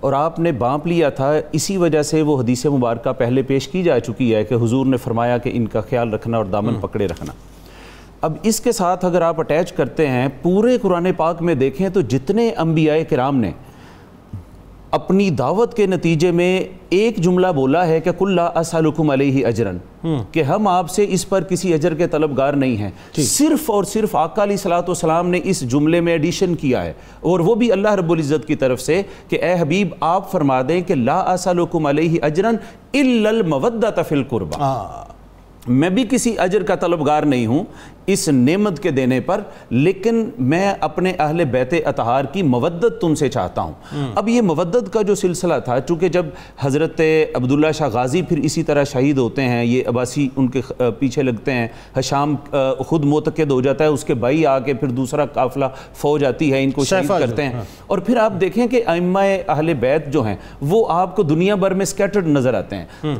Speaker 5: اور آپ نے بانپ لیا تھا. اسی وجہ سے وہ حدیث مبارکہ پہلے پیش کی جا چکی ہے کہ حضور نے فرمایا کہ ان کا خیال رکھنا اور دامن پکڑے رکھنا. اب اس کے ساتھ اگر آپ اٹیچ کرتے ہیں پورے قرآن پاک میں دیکھیں تو جتنے انبیاء کرام نے اپنی دعوت کے نتیجے میں ایک جملہ بولا ہے کہ قُلْ لَا أَسْأَلُكُمْ عَلَيْهِ أَجْرًا، کہ ہم آپ سے اس پر کسی اجر کے طلبگار نہیں ہیں. صرف اور صرف آقا علیہ الصلوۃ والسلام نے اس جملے میں ایڈیشن کیا ہے، اور وہ بھی اللہ رب العزت کی طرف سے کہ اے حبیب آپ فرما دیں کہ لا أَسْأَلُكُمْ عَلَيْهِ أَجْرًا إِلَّا الْمَوَدَّةَ فِي الْقُرْبَى، میں بھی کسی اجر کا طلبگار نہیں ہوں اس نعمت کے دینے پر، لیکن میں اپنے اہل بیت اطہار کی مودت تم سے چاہتا ہوں. اب یہ مودت کا جو سلسلہ تھا، چونکہ جب حضرت عبداللہ شاہ غازی پھر اسی طرح شہید ہوتے ہیں، یہ عباسی ان کے پیچھے لگتے ہیں، ہشام خود معتقد ہو جاتا ہے، اس کے بھائی آ کے پھر دوسرا قافلہ فوج آتی ہے، ان کو شہید کرتے ہیں. اور پھر آپ دیکھیں کہ ائمہ اہل بیت جو ہیں وہ آپ کو دنیا بھر میں سکیٹرڈ نظر آتے ہیں.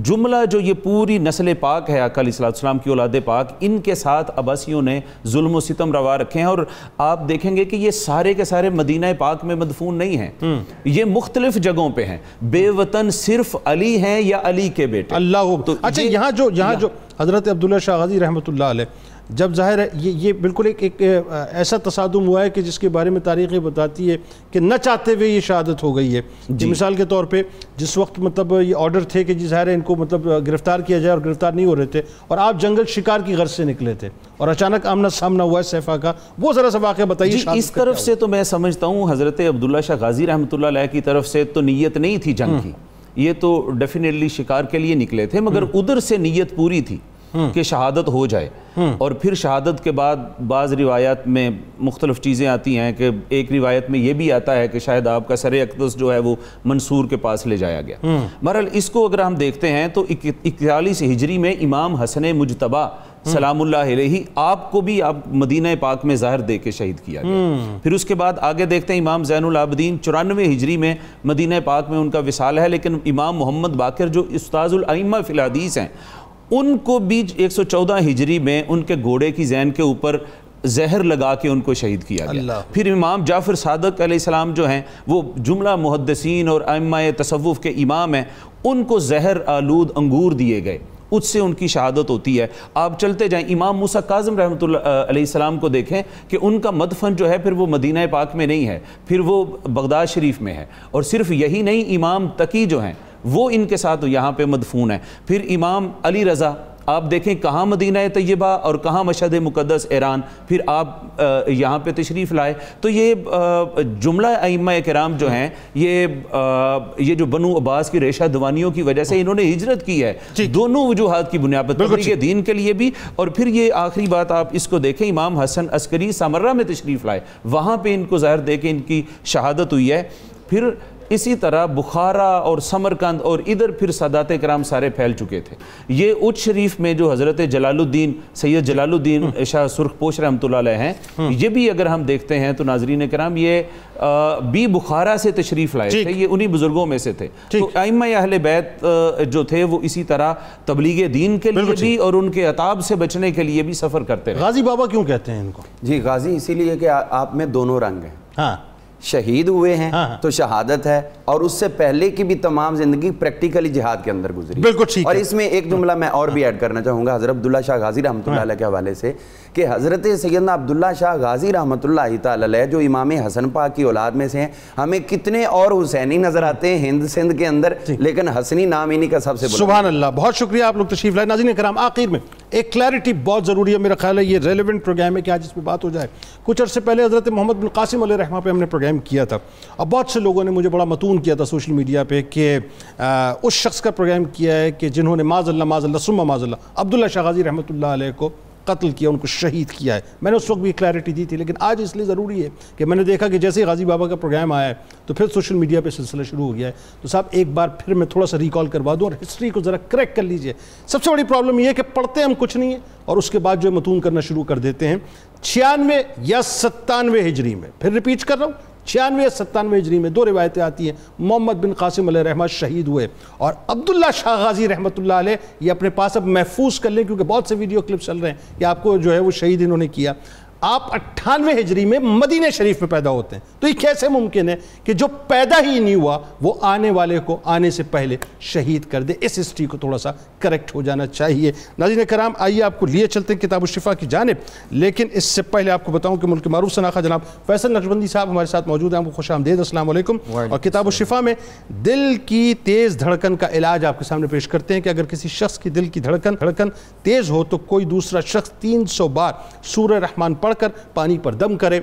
Speaker 5: جملہ جو یہ پوری نسل پاک ہے آقا علیہ السلام کی اولاد پاک، ان کے ساتھ عباسیوں نے ظلم و ستم روا رکھے ہیں، اور آپ دیکھیں گے کہ یہ سارے کے سارے مدینہ پاک میں مدفون نہیں ہیں، یہ مختلف جگہوں پہ ہیں. بے وطن صرف علی ہیں یا علی کے بیٹے.
Speaker 2: اللہ. اچھا یہاں جو حضرت عبداللہ شاہ غازی رحمۃ اللہ علیہ، جب ظاہر ہے یہ بالکل ایک ایسا تصادم ہوا ہے کہ جس کے بارے میں تاریخیں بتاتی ہے کہ نہ چاہتے ہوئے یہ شہادت ہو گئی ہے. مثال کے طور پہ جس وقت مطلب یہ آرڈر تھے کہ جی ظاہر ہے ان کو مطلب گرفتار کیا جائے، اور گرفتار نہیں ہو رہے تھے، اور آپ جنگل شکار کی غرض سے نکلے تھے اور اچانک آمنا سامنا ہوا ہے سیفا کا، وہ ذرا سا واقعہ بتائیے.
Speaker 5: اس طرف سے تو میں سمجھتا ہوں حضرت عبداللہ شاہ غازی رحمۃ اللہ علیہ کی طرف سے تو نیت نہیں تھی جنگ کی، یہ تو ڈیفینیٹلی شکار کے لیے نکلے تھے، مگر ادھر سے نیت پوری تھی کہ شہادت ہو جائے، اور پھر شہادت کے بعد بعض روایات میں مختلف چیزیں آتی ہیں کہ ایک روایت میں یہ بھی آتا ہے کہ شاید آپ کا سر اقدس جو ہے وہ منصور کے پاس لے جایا گیا۔ بہرحال اس کو اگر ہم دیکھتے ہیں تو 41 ہجری میں امام حسن مجتبی سلام اللہ علیہ آپ کو بھی آپ مدینہ پاک میں زہر دے کے شہید کیا گیا۔ پھر اس کے بعد آگے دیکھتے ہیں امام زین العابدین 94 ہجری میں مدینہ پاک میں ان کا وصال ہے، لیکن امام محمد باقر جو استاذ الائمہ فی الحدیث ہیں ان کو بھی 114 ہجری میں ان کے گھوڑے کی زین کے اوپر زہر لگا کے ان کو شہید کیا گیا۔ پھر امام جعفر صادق علیہ السلام جو ہیں وہ جملہ محدثین اور ائمہ تصوف کے امام ہیں، ان کو زہر آلود انگور دیے گئے، اس سے ان کی شہادت ہوتی ہے۔ آپ چلتے جائیں امام موسیٰ کاظم رحمۃ اللہ علیہ السلام کو دیکھیں کہ ان کا مدفن جو ہے پھر وہ مدینہ پاک میں نہیں ہے، پھر وہ بغداد شریف میں ہے، اور صرف یہی نہیں، امام تقی جو ہیں وہ ان کے ساتھ یہاں پہ مدفون ہیں۔ پھر امام علی رضا آپ دیکھیں کہاں مدینہ طیبہ اور کہاں مشہد مقدس ایران، پھر آپ یہاں پہ تشریف لائے۔ تو یہ جملہ ائمہ کرام جو ہیں یہ جو بنو عباس کی ریشہ دوانیوں کی وجہ سے انہوں نے ہجرت کی ہے، دونوں وجوہات کی بنیاد پر، تبلیغ دین کے لیے بھی، اور پھر یہ آخری بات آپ اس کو دیکھیں، امام حسن عسکری سامرہ میں تشریف لائے، وہاں پہ ان کو زہر دے کے ان کی شہادت ہوئی ہے۔ پھر اسی طرح بخارا اور سمرقند اور ادھر پھر سادات کرام سارے پھیل چکے تھے۔ یہ اچ شریف میں جو حضرت جلال الدین سید جلال الدین شاہ سرخ پوش رحمۃ اللہ علیہ ہیں، یہ بھی اگر ہم دیکھتے ہیں تو ناظرین کرام یہ بھی بخارا سے تشریف لائے تھے، یہ انہی بزرگوں میں سے تھے۔ تو ائمہ اہل بیت جو تھے وہ اسی طرح تبلیغ دین کے لیے بھی اور ان کے عطاب سے بچنے کے لیے بھی سفر کرتے رہے۔
Speaker 2: غازی بابا کیوں کہتے ہیں ان کو؟
Speaker 3: جی غازی اسی لیے کہ آپ میں دونوں رنگ ہیں،
Speaker 2: ہاں
Speaker 3: شہید ہوئے ہیں تو شہادت ہے، اور اس سے پہلے کی بھی تمام زندگی پریکٹیکلی جہاد کے اندر گزری۔
Speaker 2: بالکل ٹھیک ہے۔
Speaker 3: اور اس میں ایک جملہ میں اور بھی ایڈ کرنا چاہوں گا حضرت عبداللہ شاہ غازی رحمۃ اللہ علیہ کے حوالے سے، کہ حضرت سیدنا عبداللہ شاہ غازی رحمۃ اللہ تعالی علیہ جو امام حسن پاک کی اولاد میں سے ہیں، ہمیں کتنے اور حسینی نظر آتے ہیں ہند سندھ کے اندر، لیکن حسنی نام انہی کا سب سے بڑا۔
Speaker 2: سبحان اللہ، بہت شکریہ آپ لوگ تشریف لائے۔ ناظرین کرام آخر میں ایک کلیئرٹی بہت ضروری ہے، میرا خیال ہے یہ ریلیونٹ پروگرام ہے کہ آج اس پہ بات ہو جائے۔ کچھ عرصے پہلے حضرت محمد بن قاسم علیہ رحمہ پہ ہم نے پروگرام کیا تھا، اور بہت سے لوگوں نے مجھے بڑا متون کیا تھا سوشل میڈیا پہ کہ اس شخص کا پروگرام کیا ہے کہ جنہوں نے معاذ اللہ ثم معاذ اللہ عبداللہ شاہ غازی رحمۃ اللہ علیہ کو قتل کیا، ان کو شہید کیا ہے۔ میں نے اس وقت بھی کلیئرٹی دی تھی، لیکن آج اس لیے ضروری ہے کہ میں نے دیکھا کہ جیسے ہی غازی بابا کا پروگرام آیا ہے تو پھر سوشل میڈیا پہ سلسلہ شروع ہو گیا ہے۔ تو صاحب ایک بار پھر میں تھوڑا سا ریکال کروا دوں اور ہسٹری کو ذرا کریکٹ کر لیجئے۔ سب سے بڑی پرابلم یہ ہے کہ پڑھتے ہم کچھ نہیں ہیں اور اس کے بعد جو متون کرنا شروع کر دیتے ہیں۔ 96 یا 97 ہجری میں، پھر ریپیٹ کر رہا ہوں، 96 یا 97 ہجری میں دو روایتیں آتی ہیں، محمد بن قاسم علیہ رحمہ شہید ہوئے، اور عبداللہ شاہ غازی رحمۃ اللہ علیہ، یہ اپنے پاس اب محفوظ کر لیں کیونکہ بہت سے ویڈیو کلپ چل رہے ہیں کہ آپ کو جو ہے وہ شہید انہوں نے کیا۔ آپ 98 ہجری میں مدینہ شریف میں پیدا ہوتے ہیں، تو یہ کیسے ممکن ہے کہ جو پیدا ہی نہیں ہوا وہ آنے والے کو آنے سے پہلے شہید کر دے؟ اس ہسٹری کو تھوڑا سا کریکٹ ہو جانا چاہیے۔ ناظرین کرام آئیے آپ کو لیے چلتے ہیں کتاب الشفا کی جانب، لیکن اس سے پہلے آپ کو بتاؤں کہ ملک معروف شناخت جناب فیصل نقشبندی صاحب ہمارے ساتھ موجود ہیں، آپ کو خوش آمدید، السلام علیکم۔ اور کتاب الشفا میں دل کی تیز دھڑکن کا علاج آپ کے سامنے پیش کرتے ہیں کہ اگر کسی شخص کی دل کی دھڑکن تیز ہو تو کوئی دوسرا شخص 300 بار سورہ رحمان پڑھ کر پانی پر دم کرے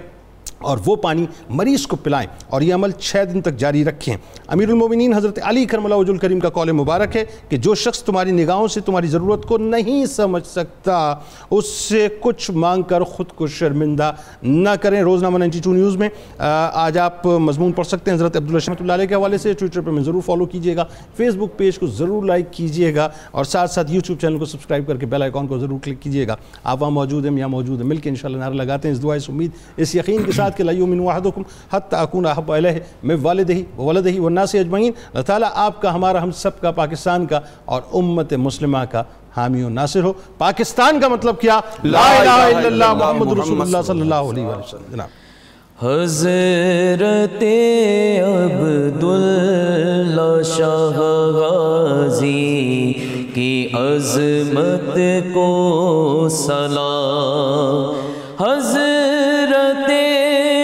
Speaker 2: اور وہ پانی مریض کو پلائیں، اور یہ عمل 6 دن تک جاری رکھیں۔ امیر المومنین حضرت علی کرم اللہ وجہ الکریم کا قول مبارک ہے کہ جو شخص تمہاری نگاہوں سے تمہاری ضرورت کو نہیں سمجھ سکتا اس سے کچھ مانگ کر خود کو شرمندہ نہ کریں۔ روزنامہ 92 نیوز میں آج آپ مضمون پڑھ سکتے ہیں حضرت عبداللہ رحمۃ اللہ علیہ کے حوالے سے۔ ٹویٹر پہ میں ضرور فالو کیجیے گا، فیس بک پیج کو ضرور لائک کیجیے گا، اور ساتھ ساتھ یوٹیوب چینل کو سبسکرائب کر کے بیل آئیکن کو ضرور کلک کیجیے گا۔ آپ وہاں موجود ہیں، یہاں موجود ہیں، مل کے انشاءاللہ نعرہ لگاتے ہیں اس دعا، اس امید، اس یقین کے ساتھ کہ لا یؤمن احدکم حتی اکون احب الیہ من والدہ وولدہ والناس اجمعین۔ اللہ تعالیٰ آپ کا، ہمارا، ہم سب کا، پاکستان کا اور امت مسلمہ کا حامی و ناصر ہو۔ پاکستان کا مطلب کیا؟ لا الہ الا اللہ محمد رسول اللہ صلی اللہ علیہ وسلم۔ جناب
Speaker 1: حضرت عبداللہ شاہ غازی کی عظمت کو سلام، حضرت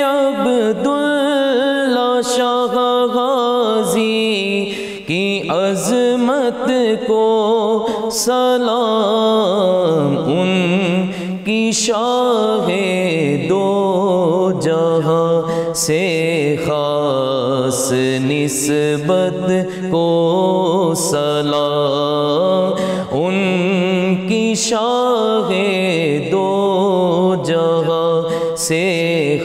Speaker 1: عبداللہ شاہ غازی کی عظمت کو سلام، ان کی شاہ دو جہاں سے خاص نسبت کو سلام، ان کی کی شاہ دو جہاں سے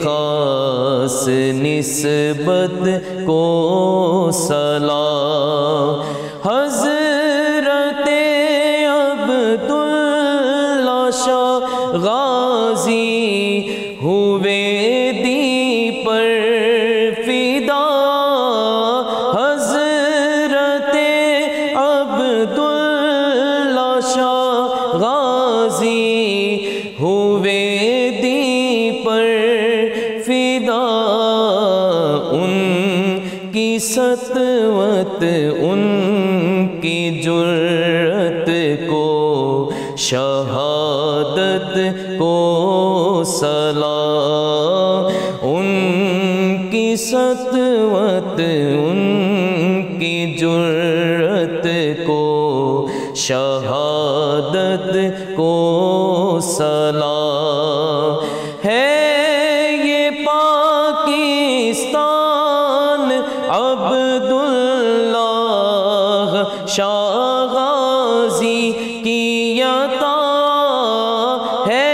Speaker 1: خاص نسبت کو سلام حضرت عبداللہ شاہ غازی ہوئے دی پر فدا حضرت عبداللہ شاہ غازی ہوئے دی پر فدا ان کی سطوت ان کی جرت کو شہادت کو سلام ان کی سطوت ان کی جرت کو شہادت کو سلام ہے یہ پاکستان عبداللہ شاہ غازی کی عطا ہے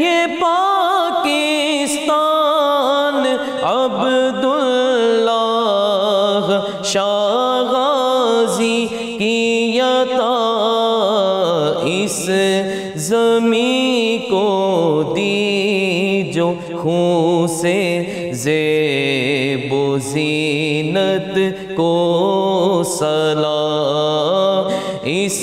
Speaker 1: یہ پاکستان عبداللہ شاہ غازی کی عطا اس زمین کو دی جو خون سے زیب و زینت کو سلام اس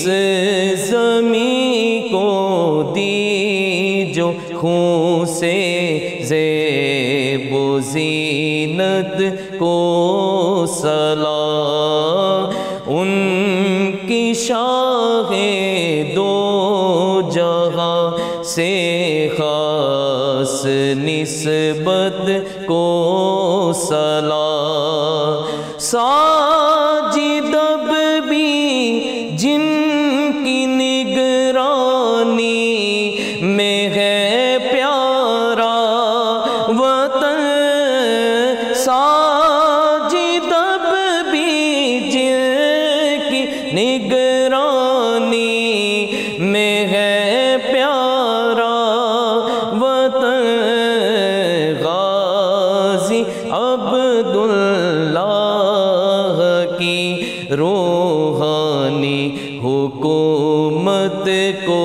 Speaker 1: زمین کو دی جو خون سے زیب و زینت کو سلام ان کی شاہ دو جہاں سے خاص نسبت کو سلام ساجد اب بھی جن کی نگرانی میں ہے پیارا وطن ساجد اب بھی جن کی نگرانی میں ہے پیارا وطن غازی عبداللہ کی روحانی حکومت کو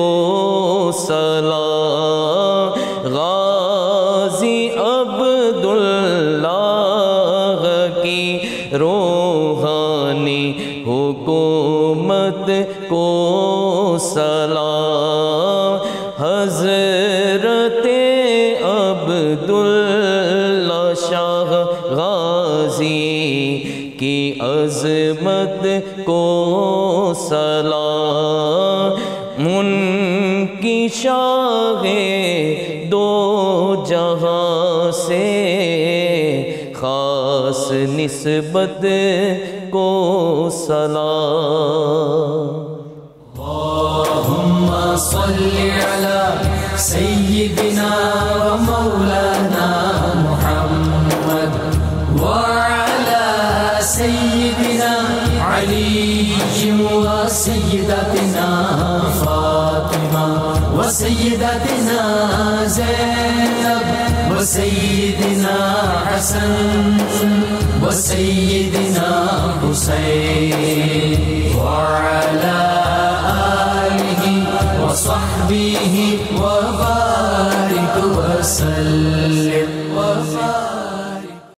Speaker 1: سلام غازی عبداللہ کی روحانی حکومت کو سلام حضرت عبداللہ شاہ غازی کی عظمت کو سلام ان کی شاہ دو جہاں سے خاص نسبت کو سلام
Speaker 7: اللهم صل على سيدنا ومولانا محمد وعلى سيدنا علي وسيدتنا فاطمة وسيدتنا زينب وسيدنا حسن وسيدنا حسين وعلى آله وصحبه وبارك وسلم